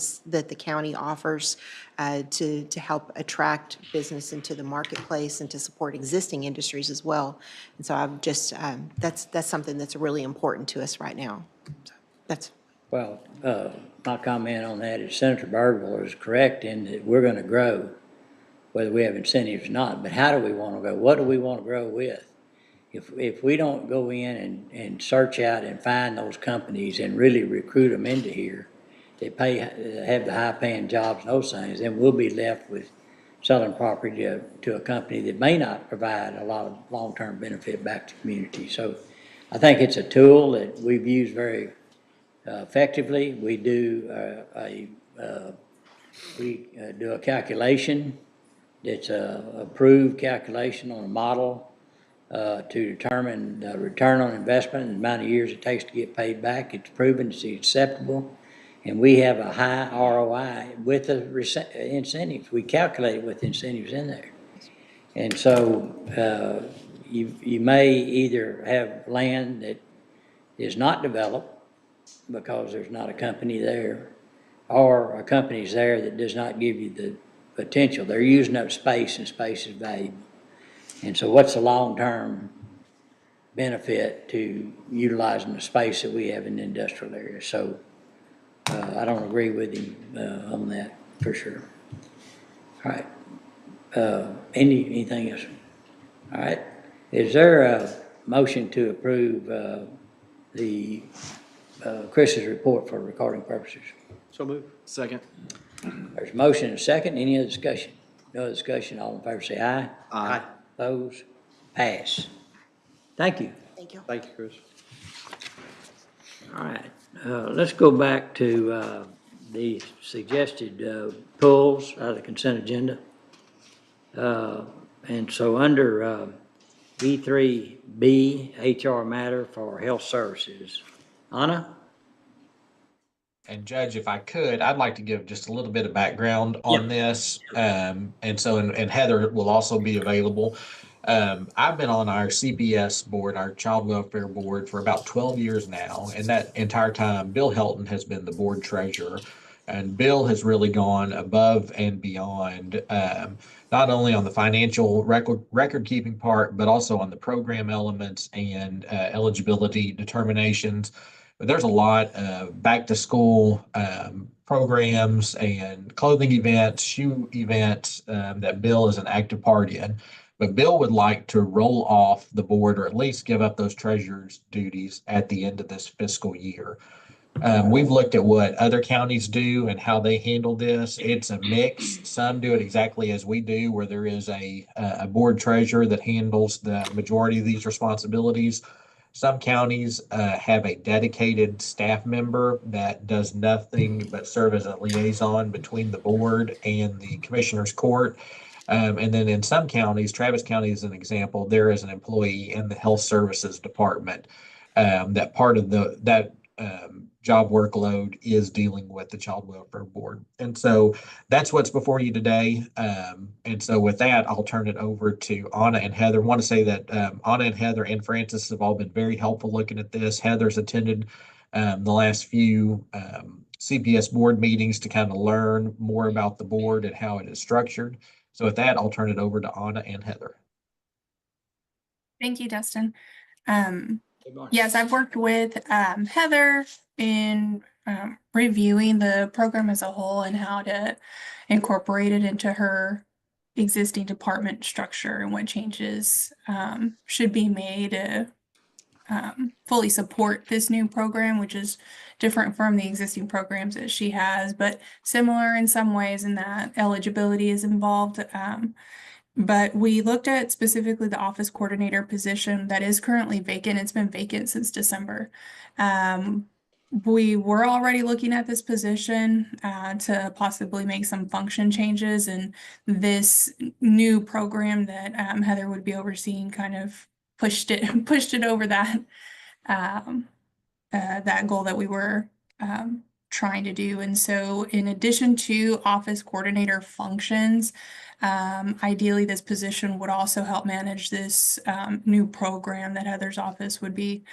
the county offers to help attract business into the marketplace and to support existing industries as well. And so I'm just, that's something that's really important to us right now. So that's. Well, my comment on that is Senator Birdwell is correct in that we're going to grow, whether we have incentives or not. But how do we want to grow? What do we want to grow with? If we don't go in and search out and find those companies and really recruit them into here, that have the high-paying jobs and those things, then we'll be left with selling property to a company that may not provide a lot of long-term benefit back to the community. So I think it's a tool that we've used very effectively. We do a calculation that's a approved calculation on a model to determine the return on investment and the amount of years it takes to get paid back. It's proven to be acceptable, and we have a high ROI with the incentives. We calculate it with incentives in there. And so you may either have land that is not developed because there's not a company there, or a company's there that does not give you the potential. They're using up space, and space is valuable. And so what's the long-term benefit to utilizing the space that we have in the industrial area? So I don't agree with him on that for sure. All right. Anything else? All right. Is there a motion to approve the Chris's report for recording purposes? So move. Second. There's a motion and a second. Any other discussion? No other discussion. All in favor say aye. Aye. Opposed? Pass. Thank you. Thank you. Thank you, Chris. All right. Let's go back to the suggested pulls out of the consent agenda. And so under E3B, HR matter for health services. Anna? And Judge, if I could, I'd like to give just a little bit of background on this. And Heather will also be available. I've been on our CPS board, our Child Welfare Board, for about 12 years now. And that entire time, Bill Helton has been the board treasurer. And Bill has really gone above and beyond, not only on the financial record keeping part, but also on the program elements and eligibility determinations. But there's a lot of back to school programs and clothing events, shoe events that Bill is an active part in. But Bill would like to roll off the board, or at least give up those treasurer's duties at the end of this fiscal year. We've looked at what other counties do and how they handle this. It's a mix. Some do it exactly as we do, where there is a board treasurer that handles the majority of these responsibilities. Some counties have a dedicated staff member that does nothing but serve as a liaison between the board and the commissioner's court. And then in some counties, Travis County is an example, there is an employee in the health services department that part of that job workload is dealing with the Child Welfare Board. And so that's what's before you today. And so with that, I'll turn it over to Anna and Heather. I want to say that Anna and Heather and Francis have all been very helpful looking at this. Heather's attended the last few CPS board meetings to kind of learn more about the board and how it is structured. So with that, I'll turn it over to Anna and Heather. Thank you, Dustin. Yes, I've worked with Heather in reviewing the program as a whole and how to incorporate it into her existing department structure and what changes should be made to fully support this new program, which is different from the existing programs that she has, but similar in some ways in that eligibility is involved. But we looked at specifically the office coordinator position that is currently vacant. It's been vacant since December. We were already looking at this position to possibly make some function changes, and this new program that Heather would be overseeing kind of pushed it over that that goal that we were trying to do. And so in addition to office coordinator functions, ideally this position would also help manage this new program that Heather's office would be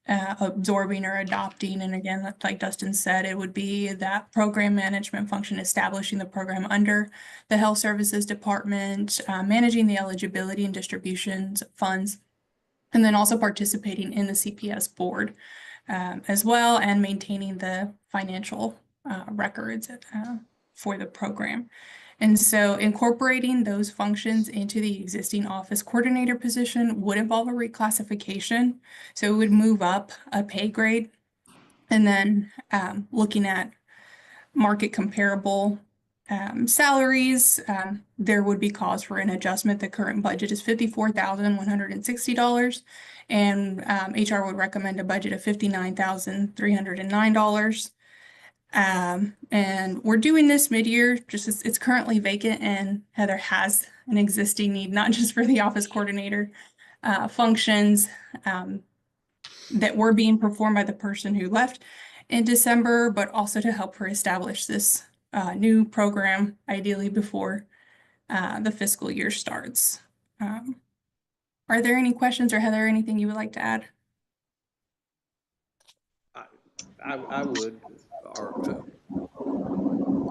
absorbing or adopting. And again, like Dustin said, it would be that program management function, establishing the program under the Health Services Department, managing the eligibility and distributions of funds, and then also participating in the CPS board as well, and maintaining the financial records for the program. And so incorporating those functions into the existing office coordinator position would involve a reclassification. So it would move up a pay grade, and then looking at market comparable salaries, there would be cause for an adjustment. The current budget is $54,160, and HR would recommend a budget of $59,309. And we're doing this mid-year, just as it's currently vacant, and Heather has an existing need, not just for the office coordinator functions that were being performed by the person who left in December, but also to help her establish this new program, ideally before the fiscal year starts. Are there any questions, or Heather, anything you would like to add? I would, or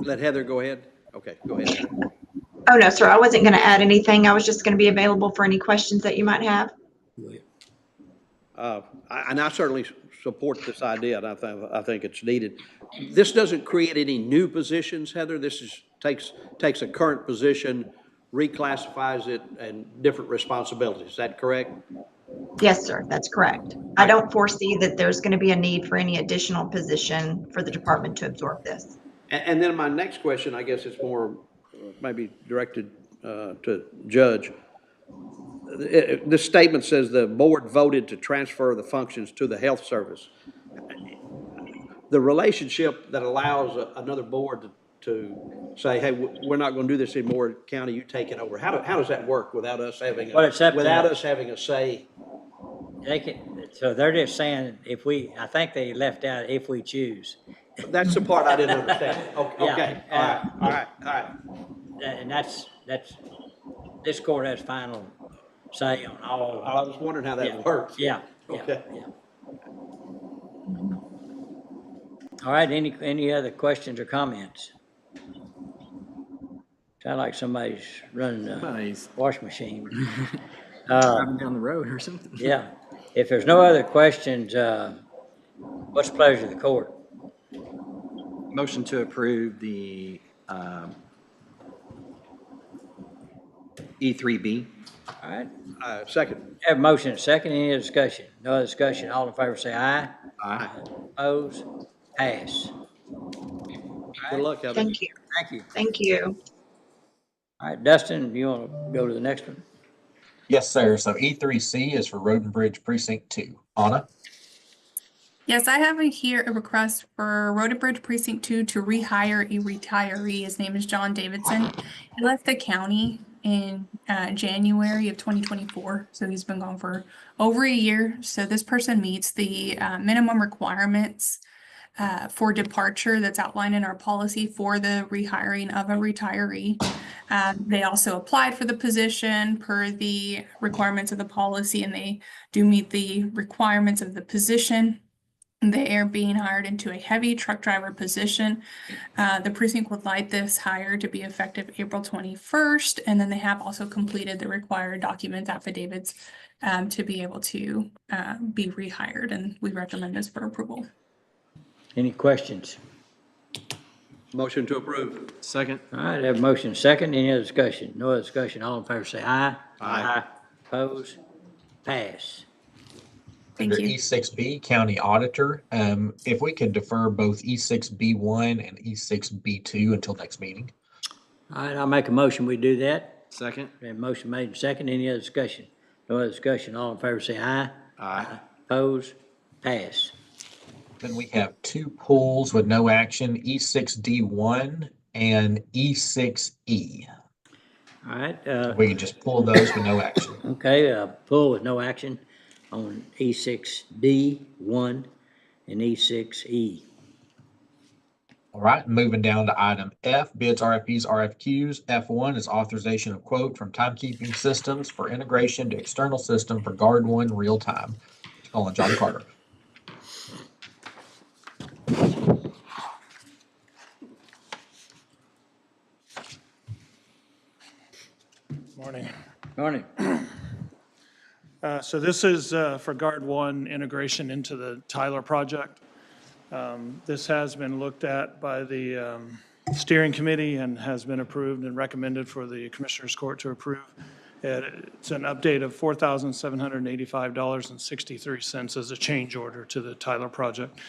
let Heather go ahead. Okay, go ahead, Heather. Oh, no, sir. I wasn't going to add anything. I was just going to be available for any questions that you might have. And I certainly support this idea, and I think it's needed. This doesn't create any new positions, Heather. This takes a current position, reclassifies it, and different responsibilities. Is that correct? Yes, sir. That's correct. I don't foresee that there's going to be a need for any additional position for the department to absorb this. And then my next question, I guess it's more maybe directed to Judge. This statement says the board voted to transfer the functions to the health service. The relationship that allows another board to say, hey, we're not going to do this anymore, county, you take it over. How does that work without us having a say? They can, so they're just saying I think they left out if we choose. That's the part I didn't understand. Okay. Yeah, All right. And that's this court has final say on all. I was wondering how that works. Yeah. Okay. Yeah. All right, any other questions or comments? Sound like somebody's running a wash machine. Driving down the road or something. Yeah. If there's no other questions, what's the pleasure of the court? Motion to approve the E3B. All right. Second. Have a motion and a second. Any other discussion? No other discussion. All in favor say aye. Aye. Opposed? Pass. Good luck, Heather. Thank you. Thank you. Thank you. All right, Dustin, you want to go to the next one? Yes, sir. So E3C is for Road and Bridge Precinct 2. Anna? Yes, I have here a request for Road and Bridge Precinct 2 to rehire a retiree. His name is John Davidson. He left the county in January of 2024. So he's been gone for over a year. So this person meets the minimum requirements for departure that's outlined in our policy for the rehiring of a retiree. They also applied for the position per the requirements of the policy, and they do meet the requirements of the position. They are being hired into a heavy truck driver position. The precinct would like this hire to be effective April 21st, and then they have also completed the required documents, affidavits, to be able to be rehired, and we recommend this for approval. Any questions? Motion to approve. Second. All right, have a motion second. Any other discussion? No other discussion. All in favor say aye. Aye. Opposed? Pass. Thank Under you. E6B, County Auditor, if we could defer both E6B1 and E6B2 until next meeting. All right, I'll make a motion. We do that. Second. Have a motion made and second. Any other discussion? No other discussion. All in favor say aye. Aye. Opposed? Pass. Then we have two pulls with no action, E6D1 and E6E. All right, We can just pull those with no action. okay, pull with no action on E6D1 and E6E. All right, moving down to item F, bids, RFPs, RFQs. F1 is authorization of quote from timekeeping systems for integration to external system for Guard One real time. Calling John Carter. Morning. Morning. So this is for Guard One integration into the Tyler project. This has been looked at by the steering committee and has been approved and recommended for the Commissioners Court to approve. It's an update of $4,785.63 as a change order to the Tyler project.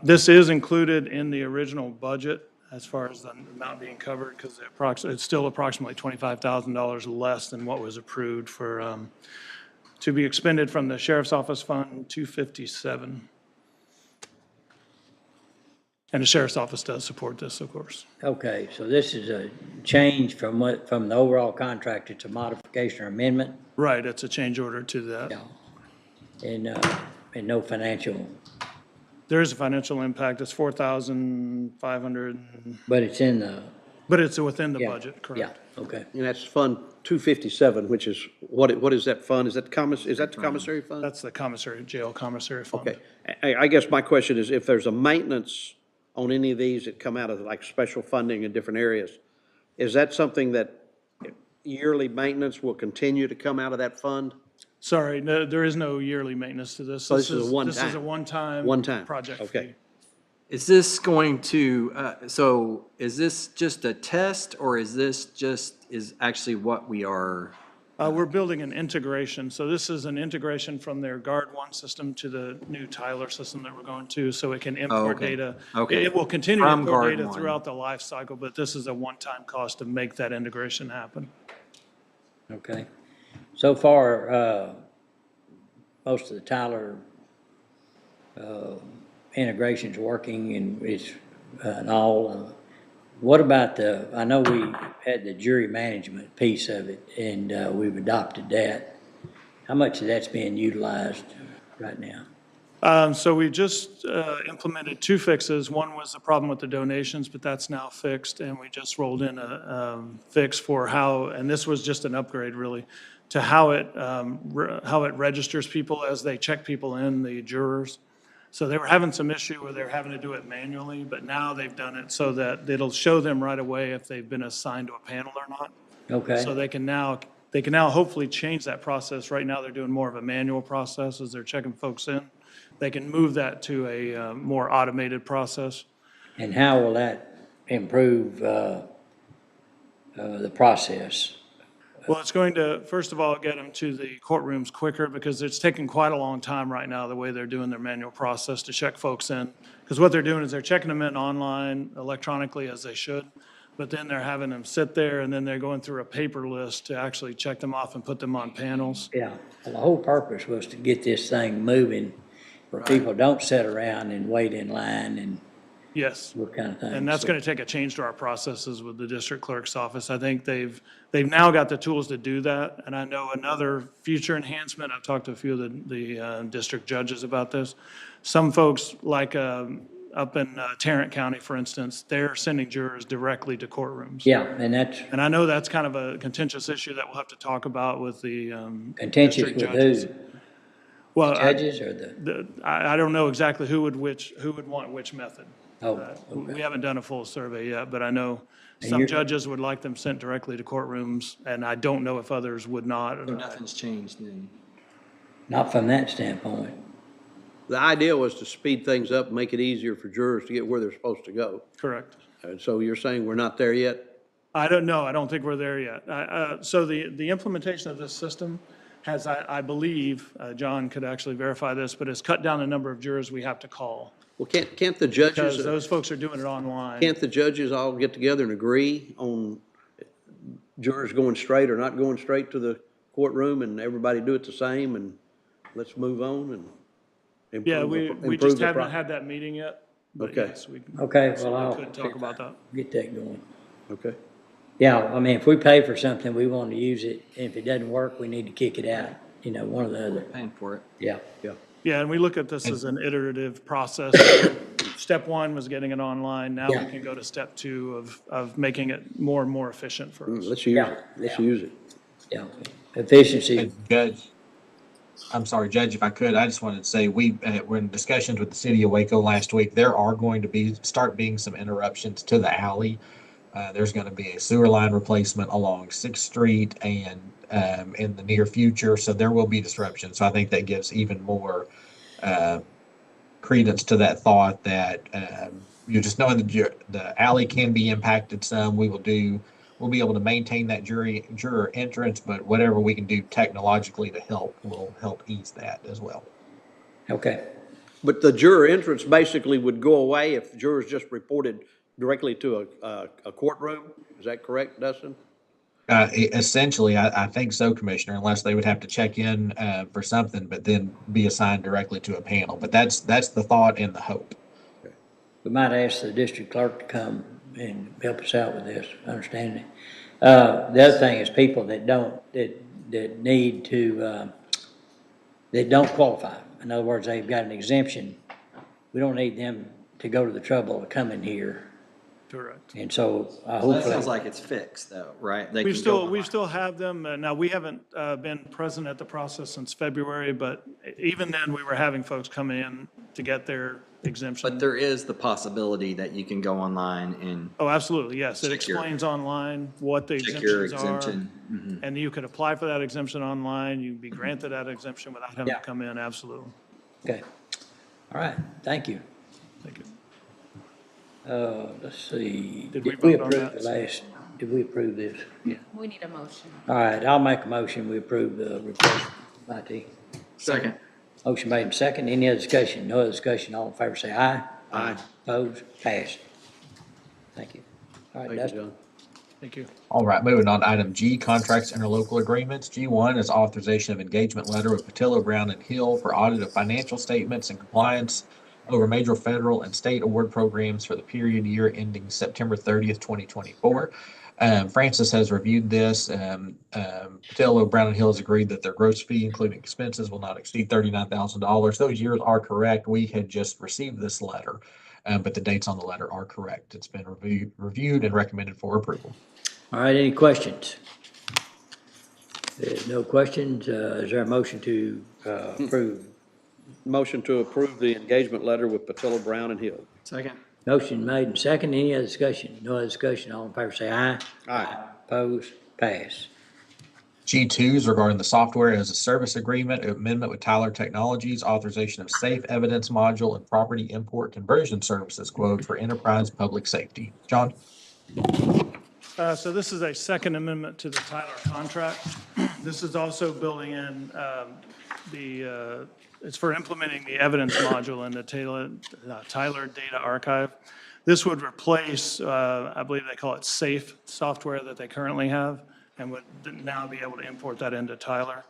This is included in the original budget as far as the amount being covered, because it's still approximately $25,000 less than what was approved for, to be expended from the Sheriff's Office Fund 257. And the Sheriff's Office does support this, of course. Okay, so this is a change from the overall contract. It's a modification or amendment? Right, it's a change order to that. Yeah. And no financial, There is a financial impact. It's 4,500, but it's in the, but it's within the yeah, budget, yeah, correct? okay. And that's Fund 257, which is, what is that fund? Is that the commissary fund? That's the commissary, jail commissary fund. Okay. I guess my question is, if there's a maintenance on any of these that come out of like special funding in different areas, is that something that yearly maintenance will continue to come out of that fund? Sorry, no, there is no yearly maintenance to this. So this is a one-time? This is a one-time. One-time, project okay. fee. Is this going to, so is this just a test, or is this is actually what we are? We're building an integration. So this is an integration from their Guard One system to the new Tyler system that we're going to, so it can import okay. data. Okay. It will continue to From import Guard data One. throughout the life cycle, but this is a one-time cost to make that integration happen. Okay. So far, most of the Tyler integration's working and it's and all. What about I know we had the jury management piece of it and we've adopted that. How much of that's being utilized right now? So we just implemented two fixes. One was the problem with the donations, but that's now fixed, and we just rolled in a fix for how, and this was just an upgrade really, to how it registers people as they check people in, the jurors. So they were having some issue where they're having to do it manually, but now they've done it so that it'll show them right away if they've been assigned to a panel or not. Okay. So they can now hopefully change that process. Right now, they're doing more of a manual process as they're checking folks in. They can move that to a more automated process. And how will that improve the process? Well, it's going to, first of all, get them to the courtrooms quicker because it's taking quite a long time right now, the way they're doing their manual process to check folks in. Because what they're doing is they're checking them in online, electronically, as they should, but then they're having them sit there and then they're going through a paper list to actually check them off and put them on panels. Yeah, well, the whole purpose was to get this thing moving where people don't sit around and wait in line and Yes. what kind of thing. And that's So- going to take a change to our processes with the district clerk's office. I think they've now got the tools to do that. And I know another future enhancement, I've talked to a few of the district judges about this. Some folks, like up in Tarrant County, for instance, they're sending jurors directly to courtrooms. Yeah, and that's And I know that's kind of a contentious issue that we'll have to talk about with the contentious district with judges. who? Well, Judges or the, I don't know exactly who would want which method. oh, We okay. haven't done a full survey yet, but I know some you're- judges would like them sent directly to courtrooms, and I don't know if others would not. So nothing's changed then? Not from that standpoint. The idea was to speed things up, make it easier for jurors to get where they're supposed to go. Correct. And so you're saying we're not there yet? I don't know. I don't think we're there yet. So the implementation of this system has, I believe, John could actually verify this, but has cut down the number of jurors we have to call. Well, can't the Because judges, those folks are doing it online. can't the judges all get together and agree on jurors going straight or not going straight to the courtroom, and everybody do it the same, and let's move on and Yeah, improve we improve just the haven't pro- had that meeting yet. But Okay. yes, we Okay, well, I'll could talk about that. get that going. Okay. Yeah, I mean, if we pay for something, we want to use it, and if it doesn't work, we need to kick it out, one or the other. Paying for it. Yeah, Yeah. Yeah, and we look at this as an iterative process. Step one was getting it online. Now we Yeah. can go to step two of making it more and more efficient for us. Let's use Yeah, it. Let's yeah. use it. yeah. Efficiency, And Judge, I'm sorry, Judge, if I could, I just wanted to say, we're in discussions with the city of Waco last week. There are going to start being some interruptions to the alley. There's going to be a sewer line replacement along Sixth Street and in the near future, so there will be disruption. So I think that gives even more credence to that thought that you just knowing the alley can be impacted some. We'll be able to maintain that juror entrance, but whatever we can do technologically to help will help ease that as well. okay. But the juror entrance basically would go away if jurors just reported directly to a courtroom? Is that correct, Dustin? Essentially, I think so, Commissioner, unless they would have to check in for something, but then be assigned directly to a panel. But that's the thought and the hope. We might ask the district clerk to come and help us out with this, understanding. The other thing is people that need to, that don't qualify. In other words, they've got an exemption. We don't need them to go to the trouble of coming here. Correct. And so That hopefully. sounds like it's fixed though, right? They We can go still online. have them. Now, we haven't been present at the process since February, but even then, we were having folks come in to get their exemption. But there is the possibility that you can go online and Oh, absolutely, yes. It Check your- explains online what the check your exemptions are. exemption. And you could apply for that exemption online. You can be granted that exemption without having to Yeah. come in, absolutely. Okay. All right, thank you. Thank you. Let's see. Did we Did we vote on approve that? the last, did we approve this? Yeah. We need a motion. All right, I'll make a motion, we approve the request from IT. Second. Motion made and second, any other discussion? No other discussion, all in favor say aye. Aye. Opposed, passed. Thank you. All right, Thank you, Dustin. John. Thank you. All right, moving on to item G, contracts interlocal agreements. G1 is authorization of engagement letter with Patillo, Brown and Hill for audit of financial statements and compliance over major federal and state award programs for the period year ending September 30th, 2024. Francis has reviewed this. Patillo, Brown and Hill has agreed that their gross fee, including expenses, will not exceed $39,000. Those years are correct. We had just received this letter, but the dates on the letter are correct. It's been reviewed and recommended for approval. All right, any questions? There's no questions, is there a motion to approve? Motion to approve the engagement letter with Patillo, Brown and Hill. Second. Motion made and second, any other discussion? No other discussion, all in favor say aye. Aye. Opposed, pass. G2 is regarding the software as a service agreement amendment with Tyler Technologies, authorization of safe evidence module and property import conversion services quote for enterprise public safety. John? So this is a second amendment to the Tyler contract. This is also building in it's for implementing the evidence module in the Tyler Data Archive. This would replace, I believe they call it SAFE software that they currently have, and would now be able to import that into Tyler.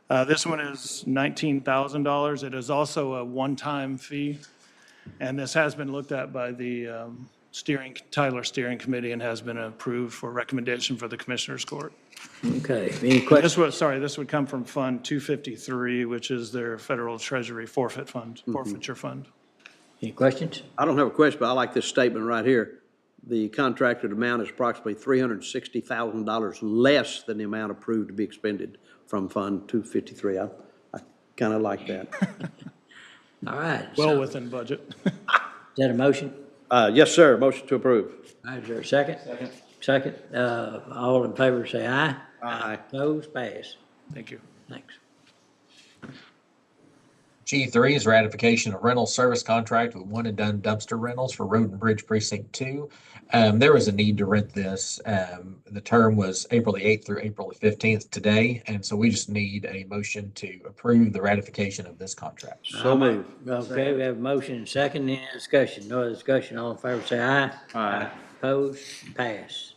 This one is $19,000. It is also a one-time fee. And this has been looked at by the Tyler Steering Committee and has been approved for recommendation for the Commissioners Court. Okay, any questions? This would come from Fund 253, which is their Federal Treasury forfeiture fund. Any questions? I don't have a question, but I like this statement right here. The contracted amount is approximately $360,000 less than the amount approved to be expended from Fund 253. I kind of like that. All right. Well so- within budget. Is that a motion? Yes, sir. Motion to approve. All right, is there a second? Second. All in favor say aye. Aye. Opposed, pass. Thank you. Thanks. G3 is ratification of rental service contract with One and Done Dumpster Rentals for Road and Bridge Precinct 2. There was a need to rent this. The term was April the 8th through April the 15th today, and so we just need a motion to approve the ratification of this contract. So moved. Okay, we have a motion and second. Any discussion? No other discussion. All in favor say aye. Aye. Opposed, pass.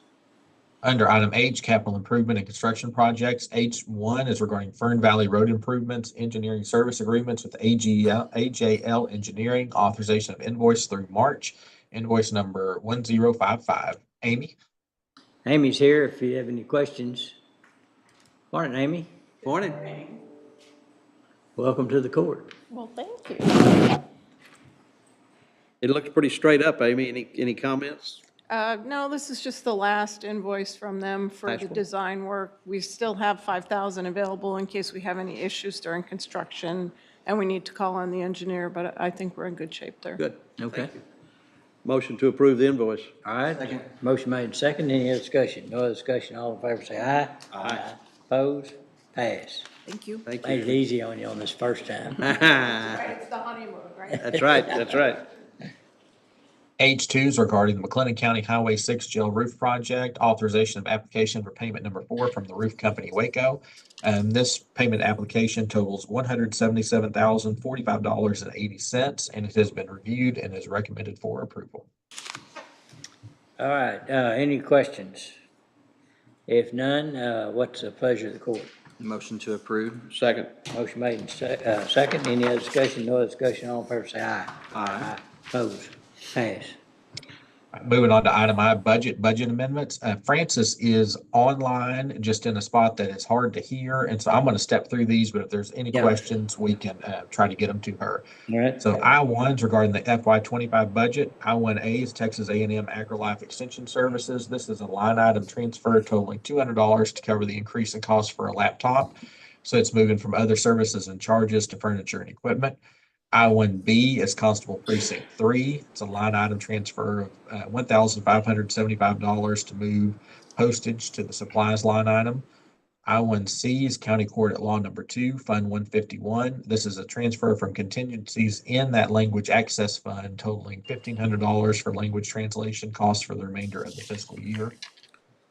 Under item H, capital improvement and construction projects, H1 is regarding Fern Valley Road improvements, engineering service agreements with AJL Engineering, authorization of invoice through March, invoice number 1055. Amy? Amy's here if you have any questions. Morning, Amy. Morning. Welcome to the court. Well, thank you. It looks pretty straight up, Amy. Any comments? No, this is just the last invoice from them for Nice the one. design work. We still have 5,000 available in case we have any issues during construction, and we need to call on the engineer, but I think we're in good shape there. Good. Okay. Thank you. Motion to approve the invoice. All right. Motion made and second. Any other discussion? No other discussion. All in favor say aye. Aye. Opposed, pass. Thank you. Thank Made it you. easy on you on this first time. It's the honeymoon, right? That's right. That's right. H2 is regarding the McLennan County Highway 6 jail roof project, authorization of application for payment number 4 from the roof company Waco. And this payment application totals $177,045.80, and it has been reviewed and is recommended for approval. All right, any questions? If none, what's the pleasure of the court? Motion to approve. Second. Motion made and second. Any other discussion? No other discussion. All in favor say aye. Aye. Opposed, pass. Moving on to item I, budget amendments. Francis is online, just in a spot that is hard to hear, and so I'm going to step through these, but if there's any Yeah. questions, we can try to get them to her. All right. So I-1 is regarding the FY25 budget. I-1A is Texas A&M AgriLife Extension Services. This is a line item transfer totaling $200 to cover the increase in cost for a laptop. So it's moving from other services and charges to furniture and equipment. I-1B is Constable Precinct 3. It's a line item transfer of $1,575 to move postage to the supplies line item. I-1C is County Court at Law Number 2, Fund 151. This is a transfer from contingencies in that language access fund totaling $1,500 for language translation costs for the remainder of the fiscal year.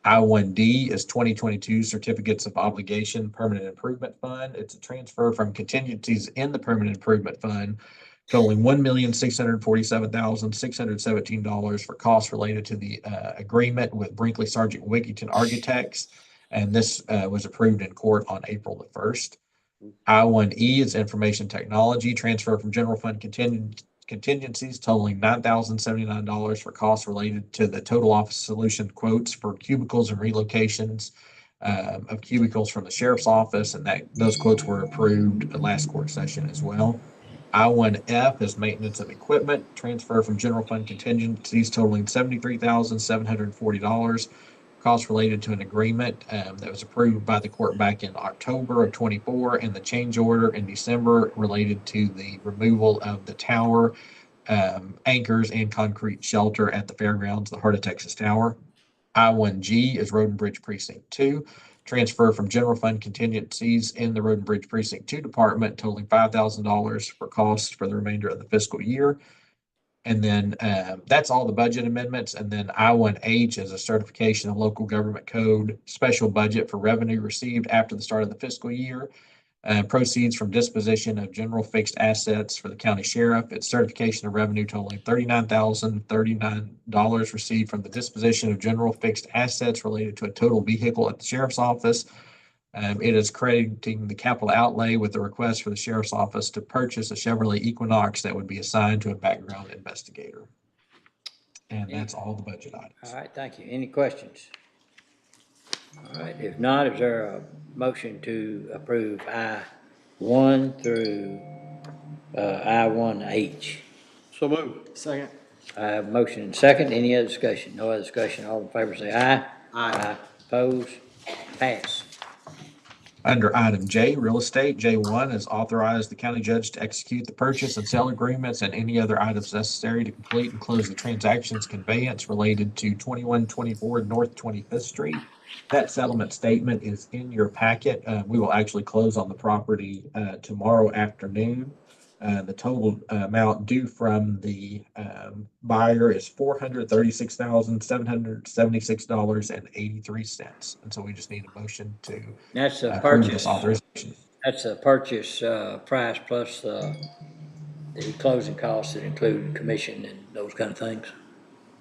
I-1D is 2022 Certificates of Obligation Permanent Improvement Fund. It's a transfer from contingencies in the Permanent Improvement Fund totaling $1,647,617 for costs related to the agreement with Brinkley Sargent Wigington Architects. And this was approved in court on April the 1st. I-1E is Information Technology, transfer from General Fund contingencies totaling $9,079 for costs related to the Total Office Solution quotes for cubicles and relocations of cubicles from the Sheriff's Office, and those quotes were approved at last court session as well. I-1F is Maintenance of Equipment, transfer from General Fund contingencies totaling $73,740. Costs related to an agreement that was approved by the court back in October of 24, and the change order in December related to the removal of the tower anchors and concrete shelter at the fairgrounds, the Heart of Texas Tower. I-1G is Road and Bridge Precinct 2, transfer from general fund contingencies in the Road and Bridge Precinct 2 department totaling $5,000 for costs for the remainder of the fiscal year. And then that's all the budget amendments. And then I-1H is a certification of local government code special budget for revenue received after the start of the fiscal year. Proceeds from disposition of general fixed assets for the county sheriff. It's certification of revenue totaling $39,039 received from the disposition of general fixed assets related to a total vehicle at the sheriff's office. It is crediting the capital outlay with the request for the sheriff's office to purchase a Chevrolet Equinox that would be assigned to a background investigator. And that's all the budget items. All right, thank you. Any questions? All right, if not, is there a motion to approve I-1 through I-1H? So moved. Second. I have a motion and second. Any other discussion? No other discussion. All in favor say aye. Aye. Opposed? Pass. Under item J, real estate, J1 is authorize the county judge to execute the purchase and sale agreements and any other items necessary to complete and close the transactions conveyance related to 2124 North 25th Street. That settlement statement is in your packet. We will actually close on the property tomorrow afternoon. The total amount due from the buyer is $436,776.83. And so we just need a motion to That's a approve purchase. this authorization. That's a purchase price plus the closing costs that include commission and those kind of things.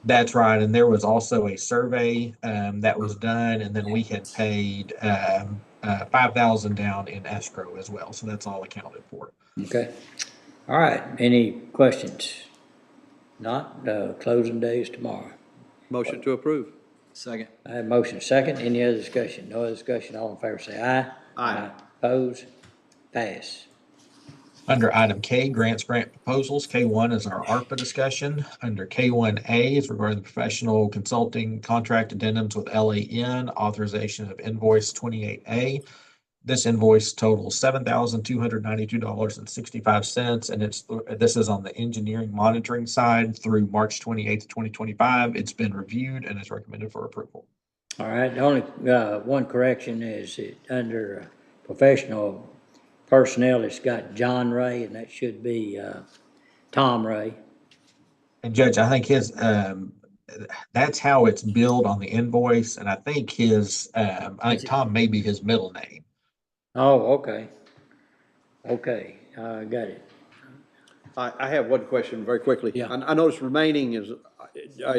That's right. And there was also a survey that was done, and then we had paid $5,000 down in escrow as well. So that's all accounted for. Okay. All right. Any questions? Not, closing day is tomorrow. Motion to approve. Second. I have motion second. Any other discussion? No other discussion. All in favor say aye. Aye. Opposed? Pass. Under item K, grant proposals, K1 is our ARPA discussion. Under K1A is regarding the professional consulting contract addendums with LAN, authorization of invoice 28A. This invoice totals $7,292.65, and this is on the engineering monitoring side through March 28th, 2025. It's been reviewed and is recommended for approval. All right. The only one correction is it under professional personnel, it's got John Ray, and that should be Tom Ray. And Judge, I think his, that's how it's billed on the invoice, and I think Tom may be his middle name. Oh, okay. Okay, got it. I have one question very quickly. Yeah. I noticed remaining is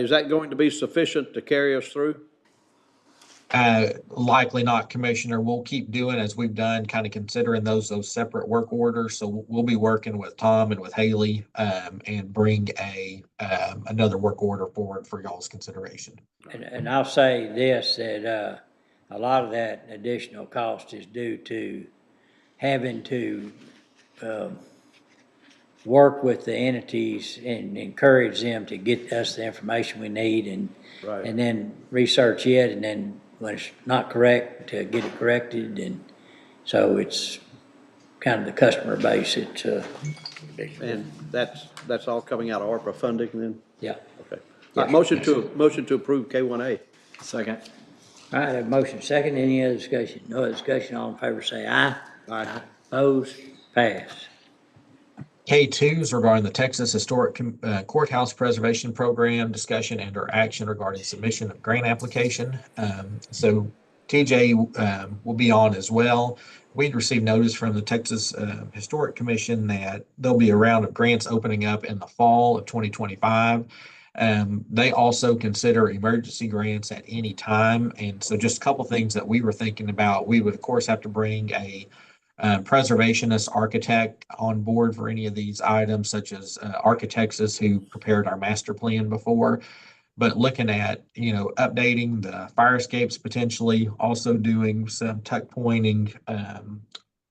that going to be sufficient to carry us through? Likely not, Commissioner. We'll keep doing as we've done, kind of considering those separate work orders. So we'll be working with Tom and with Haley and bring another work order forward for y'all's consideration. And I'll say this, that a lot of that additional cost is due to having to work with the entities and encourage them to get us the information we need and Right. and then research it, and then when it's not correct, to get it corrected. And so it's kind of the customer base. It's And that's all coming out of ARPA funding then? yeah. Okay. All right, motion to approve K1A. Second. All right, I have a motion second. Any other discussion? No other discussion. All in favor say aye. Aye. Opposed? Pass. K2 is regarding the Texas Historic Courthouse Preservation Program discussion and or action regarding submission of grant application. So TJ will be on as well. We'd received notice from the Texas Historic Commission that there'll be a round of grants opening up in the fall of 2025. They also consider emergency grants at any time. And so just a couple things that we were thinking about, we would of course have to bring a preservationist architect on board for any of these items, such as architects who prepared our master plan before. But looking at, updating the fire escapes, potentially also doing some tuck pointing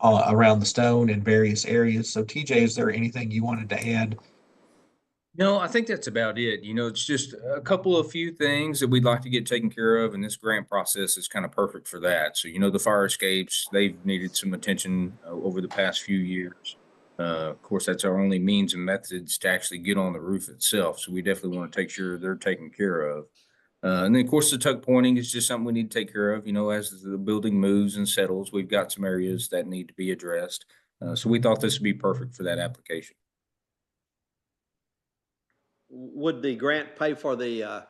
around the stone in various areas. So TJ, is there anything you wanted to add? No, I think that's about it. It's just a couple of few things that we'd like to get taken care of, and this grant process is kind of perfect for that. So, the fire escapes, they've needed some attention over the past few years. Of course, that's our only means and methods to actually get on the roof itself. So we definitely want to take sure they're taken care of. And then, of course, the tuck pointing is just something we need to take care of. As the building moves and settles, we've got some areas that need to be addressed. So we thought this would be perfect for that application. Would the grant pay for the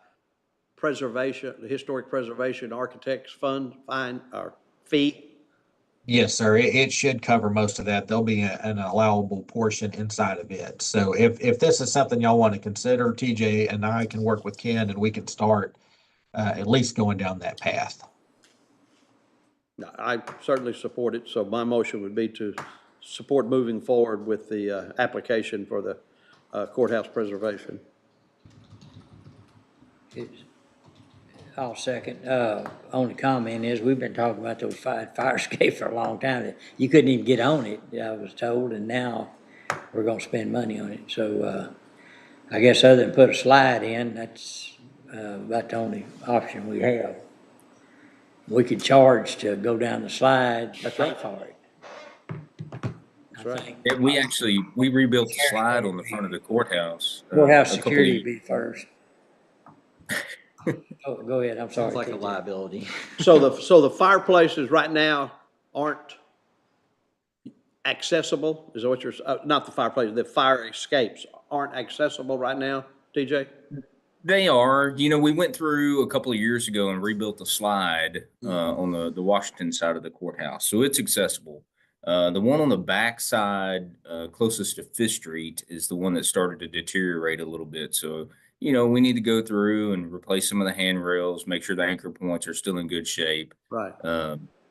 preservation, the historic preservation architects fee? Yes, sir. It should cover most of that. There'll be an allowable portion inside of it. So if this is something y'all want to consider, TJ and I can work with Ken and we can start at least going down that path. I certainly support it, so my motion would be to support moving forward with the application for the courthouse preservation. I'll second. Only comment is, we've been talking about those fire escape for a long time. You couldn't even get on it, I was told, and now we're gonna spend money on it. So, I guess other than put a slide in, that's, about the only option we have. We could charge to go down the slide, to pay for it. That's right. Yeah, we rebuilt the slide on the front of the courthouse. Courthouse a couple security of- be first. Oh, go ahead, I'm sorry. Sounds like a TJ. liability. So the fireplaces right now aren't accessible? Is that what you're, not the fireplaces, the fire escapes aren't accessible right now, TJ? They are. We went through a couple of years ago and rebuilt the slide on the Washington side of the courthouse, so it's accessible. The one on the back side, closest to Fifth Street, is the one that started to deteriorate a little bit. So, we need to go through and replace some of the handrails, make sure the anchor points are still in good shape. Right.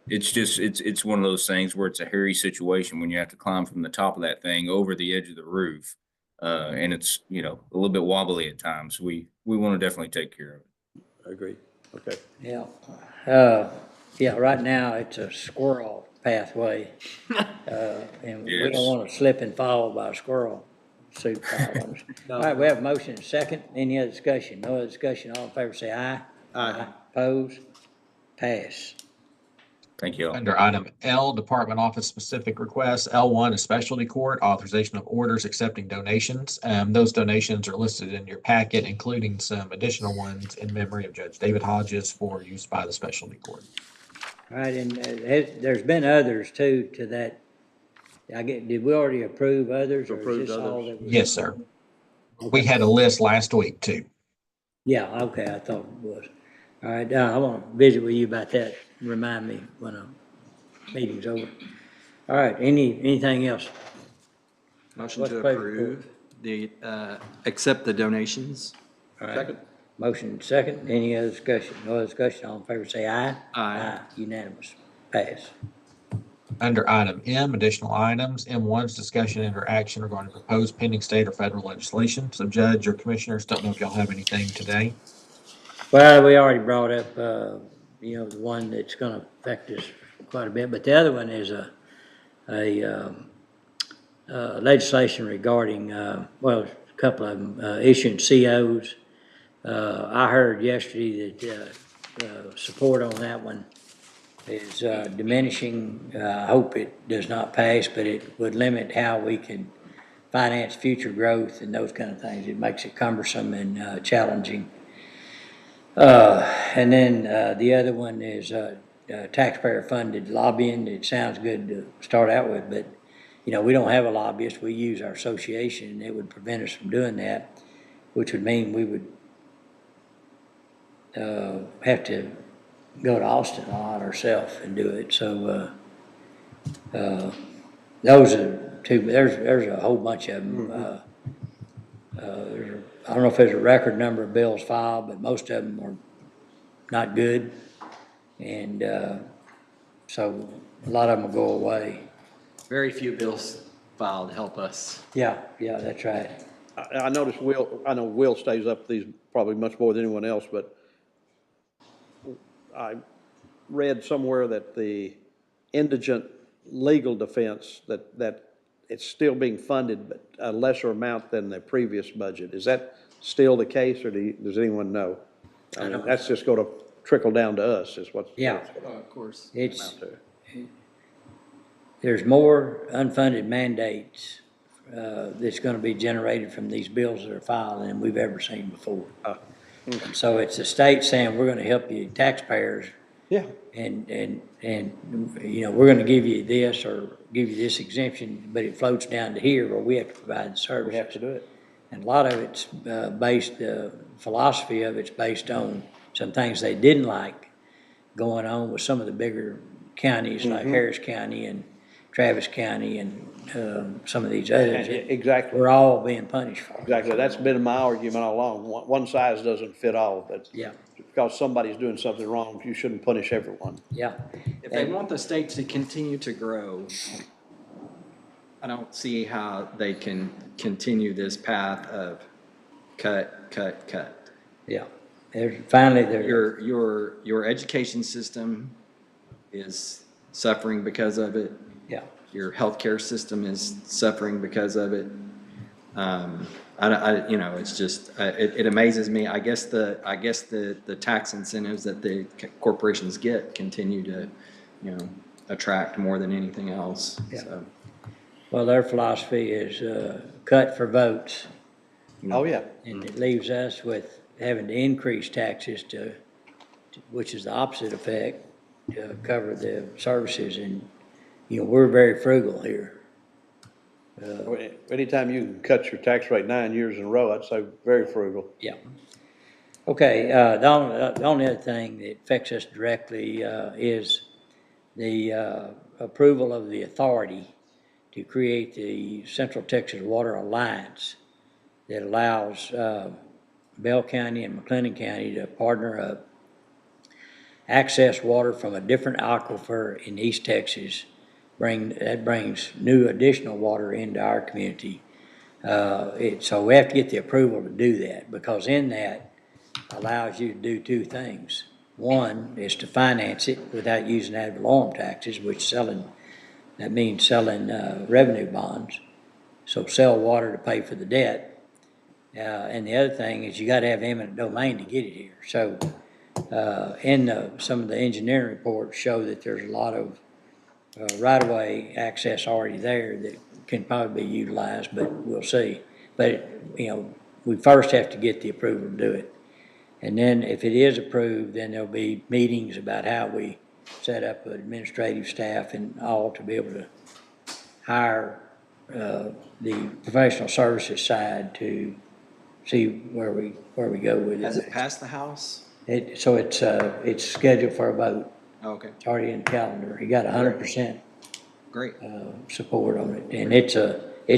It's just it's one of those things where it's a hairy situation when you have to climb from the top of that thing over the edge of the roof. And it's, a little bit wobbly at times. We want to definitely take care of it. Agreed. Okay. Yeah. Yeah, right now it's a squirrel pathway. And we Yes. don't want to slip and fall by a squirrel suit fall on us. All right, we have a motion and a second. Any other discussion? No other discussion. All in favor say aye. Aye. Oppose? Pass. Thank you all. Under item L, Department Office Specific Requests, L1 is Specialty Court, authorization of orders accepting donations. Those donations are listed in your packet, including some additional ones in memory of Judge David Hodges for use by the Specialty Court. All right, and there's been others too to that. Did we already approve others? Or is Approved this all others. that was- Yes, sir. We had a list last week too. Yeah, okay, I thought it was. All right, I want to visit with you about that. Remind me when the meeting's over. All right, anything else? Motion What's to the pleasure, approve accept the donations. All right. Second. Motion second. Any other discussion? No other discussion. All in favor say aye. Aye. Unanimous. Pass. Under item M, additional items, M1 is discussion and or action regarding proposed pending state or federal legislation. So Judge or Commissioners, don't know if y'all have anything today. Well, we already brought up, the one that's gonna affect us quite a bit, but the other one is a legislation regarding, well, a couple of them, issuing COs. I heard yesterday that, support on that one is, diminishing. I hope it does not pass, but it would limit how we can finance future growth and those kind of things. It makes it cumbersome and, challenging. And then the other one is taxpayer-funded lobbying. It sounds good to start out with, but, we don't have a lobbyist. We use our association, and it would prevent us from doing that, which would mean we would have to go to Austin a lot ourselves and do it. So those are two. There's a whole bunch of them. I don't know if there's a record number of bills filed, but most of them are not good. And so a lot of them will go away. Very few bills filed help us. Yeah, that's right. I noticed I know Will stays up these probably much more than anyone else, but I read somewhere that the indigent legal defense, that it's still being funded, but a lesser amount than the previous budget. Is that still the case, or does anyone know? I mean, that's just going to trickle down to us, is what's. Yeah. Of course. There's more unfunded mandates that's going to be generated from these bills that are filed than we've ever seen before. So it's the state saying, we're going to help you taxpayers. Yeah. And we're going to give you this or give you this exemption, but it floats down to here where we have to provide the service. We have to do it. And a lot of it's based, philosophy of it's based on some things they didn't like going on with some of the bigger counties like Harris County and Travis County and some of these others. Exactly. We're all being punished for. Exactly. That's been my argument all along. One size doesn't fit all, but Yeah. because somebody's doing something wrong, you shouldn't punish everyone. Yeah. If they want the state to continue to grow, I don't see how they can continue this path of cut, cut, cut. Yeah. Finally, Your education system is suffering because of it. yeah. Your healthcare system is suffering because of it. It's just, it amazes me. I guess the tax incentives that the corporations get continue to, attract more than anything else. Yeah. So, Well, their philosophy is cut for votes. Oh, yeah. And it leaves us with having to increase taxes which is the opposite effect, to cover the services. And, we're very frugal here. Anytime you can cut your tax rate 9 years in a row, I'd say very frugal. Yeah. Okay, the only other thing that affects us directly is the approval of the authority to create the Central Texas Water Alliance that allows Bell County and McLennan County to partner up, access water from a different aquifer in East Texas. That brings new additional water into our community. So we have to get the approval to do that, because in that allows you to do two things. One is to finance it without using ad valorem taxes, that means selling revenue bonds. So sell water to pay for the debt. And the other thing is you got to have eminent domain to get it here. So some of the engineering reports show that there's a lot of right-of-way access already there that can probably be utilized, but we'll see. But, we first have to get the approval to do it. And then if it is approved, then there'll be meetings about how we set up an administrative staff and all to be able to hire the professional services side to see where we go with it. has it passed the House? It's scheduled for a vote. Oh, okay, It's already in the calendar. You got 100% great. support on it, and it's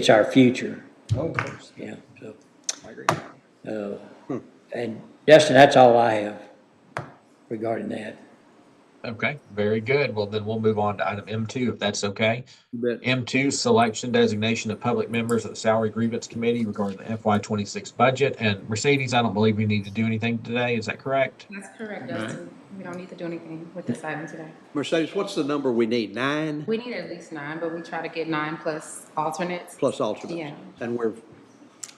our future. Oh, of course, Yeah. So, I agree. and Dustin, that's all I have regarding that. Okay, very good. Well, then we'll move on to item M2, if that's okay. You bet. M2, selection designation of public members of the Salary Grievance Committee regarding the FY26 budget. And Mercedes, I don't believe we need to do anything today. Is that correct? That's correct, Dustin. We don't need to do anything with this item today. Mercedes, what's the number we need? 9 We need at least 9, but we try to get 9 plus alternates. plus alternates? Yeah. And we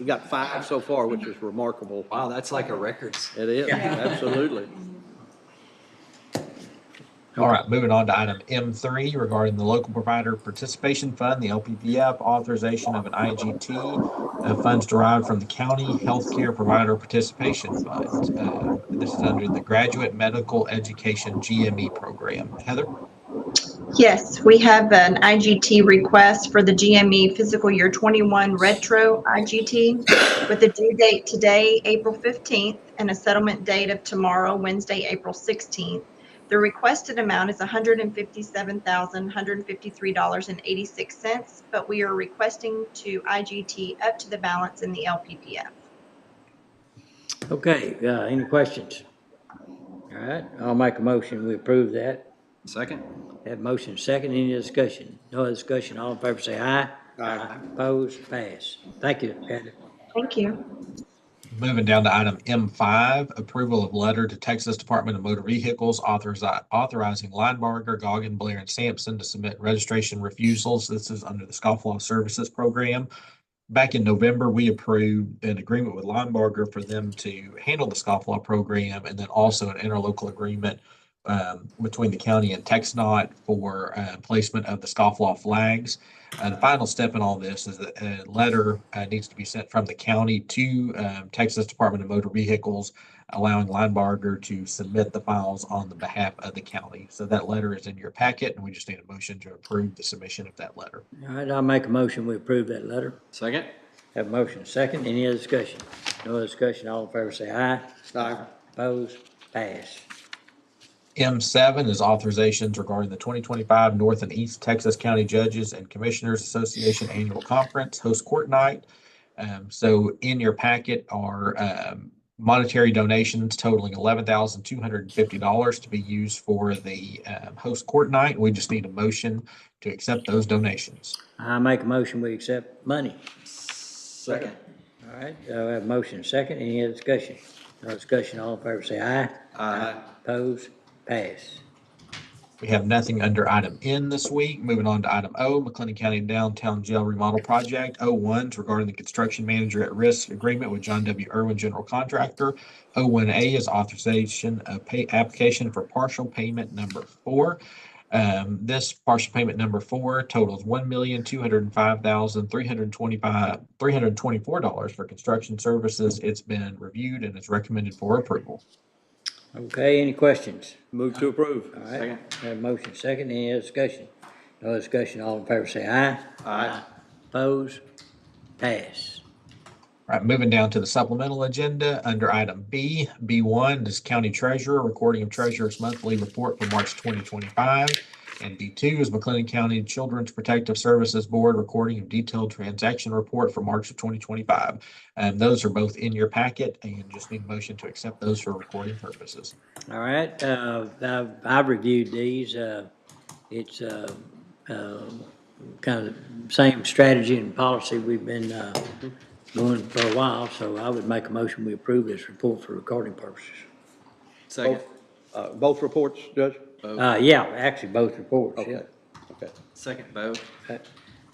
got 5 so far, which is remarkable. Wow, that's like a records. It is, absolutely. All right, moving on to item M3 regarding the Local Provider Participation Fund, the LPPF, authorization of an IGT of funds derived from the County Healthcare Provider Participation Fund. This is under the Graduate Medical Education GME program. Heather? Yes, we have an IGT request for the GME fiscal year 21 retro IGT with a due date today, April 15th, and a settlement date of tomorrow, Wednesday, April 16th. The requested amount is $157,153.86, but we are requesting to IGT up to the balance in the LPPF. Okay, any questions? All right, I'll make a motion. We approve that. Second? Have motion second. Any discussion? No other discussion. All in favor say aye. Aye. Opposed? Pass. Thank you, Heather. Thank you. Moving down to item M5, approval of letter to Texas Department of Motor Vehicles authorizing Linebarger, Goggin, Blair, and Sampson to submit registration refusals. This is under the Scofflaw Services Program. Back in November, we approved an agreement with Linebarger for them to handle the Scofflaw program, and then also an interlocal agreement between the county and TxDOT for placement of the Scofflaw flags. The final step in all this is that a letter needs to be sent from the county to Texas Department of Motor Vehicles, allowing Linebarger to submit the files on the behalf of the county. So that letter is in your packet, and we just need a motion to approve the submission of that letter. All right, I'll make a motion. We approve that letter. Second? Have a motion second. Any other discussion? No other discussion. All in favor say aye. Aye. Opposed? Pass. M7 is authorizations regarding the 2025 North and East Texas County Judges and Commissioners Association Annual Conference, host court night. So in your packet are monetary donations totaling $11,250 to be used for the host court night. We just need a motion to accept those donations. I make a motion, we accept money. Second. All right, I have a motion, second, any other discussion? No discussion, all in favor say aye. Aye. Opposed, pass. We have nothing under item N this week. Moving on to item O, McLennan County Downtown Jail Remodel Project. O1 is regarding the construction manager at risk agreement with John W. Irwin General Contractor. O1A is authorization of pay application for partial payment number 4. This partial payment number 4 totals $1,205,324 for construction services. It's been reviewed and is recommended for approval. Okay, any questions? Move to approve. All right, have a motion, second, any other discussion? No discussion, all in favor say aye. Aye. Opposed, pass. All right, moving down to the supplemental agenda, under item B, B1 is County Treasurer, recording of Treasurer's monthly report for March 2025. And B2 is McLennan County Children's Protective Services Board, recording of detailed transaction report for March of 2025. And those are both in your packet, and you just need a motion to accept those for recording purposes. All right, I've reviewed these. It's kind of the same strategy and policy we've been doing for a while, so I would make a motion, we approve this report for recording purposes. Second. Both reports, Judge? Yeah, actually, both reports, yeah. Okay, okay. Second, both. All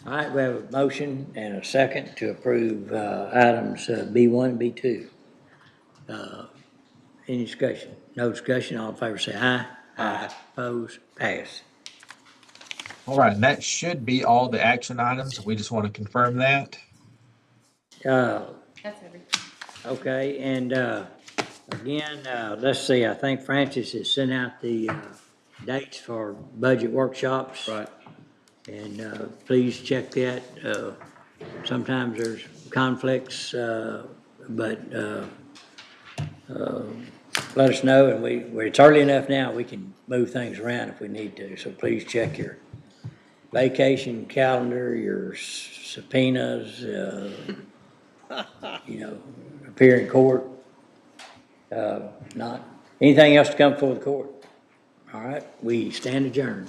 right, we have a motion and a second to approve items B1 and B2. Any discussion? No discussion, all in favor say aye. Aye. Opposed, pass. All right, and that should be all the action items. We just want to confirm that. That's everything. Okay, and again, let's see, I think Francis has sent out the dates for budget workshops. Right. And please check that. Sometimes there's conflicts, but let us know, and it's early enough now, we can move things around if we need to. So please check your vacation calendar, your subpoenas, appear in court. Not anything else to come before the court. All right, we stand adjourned.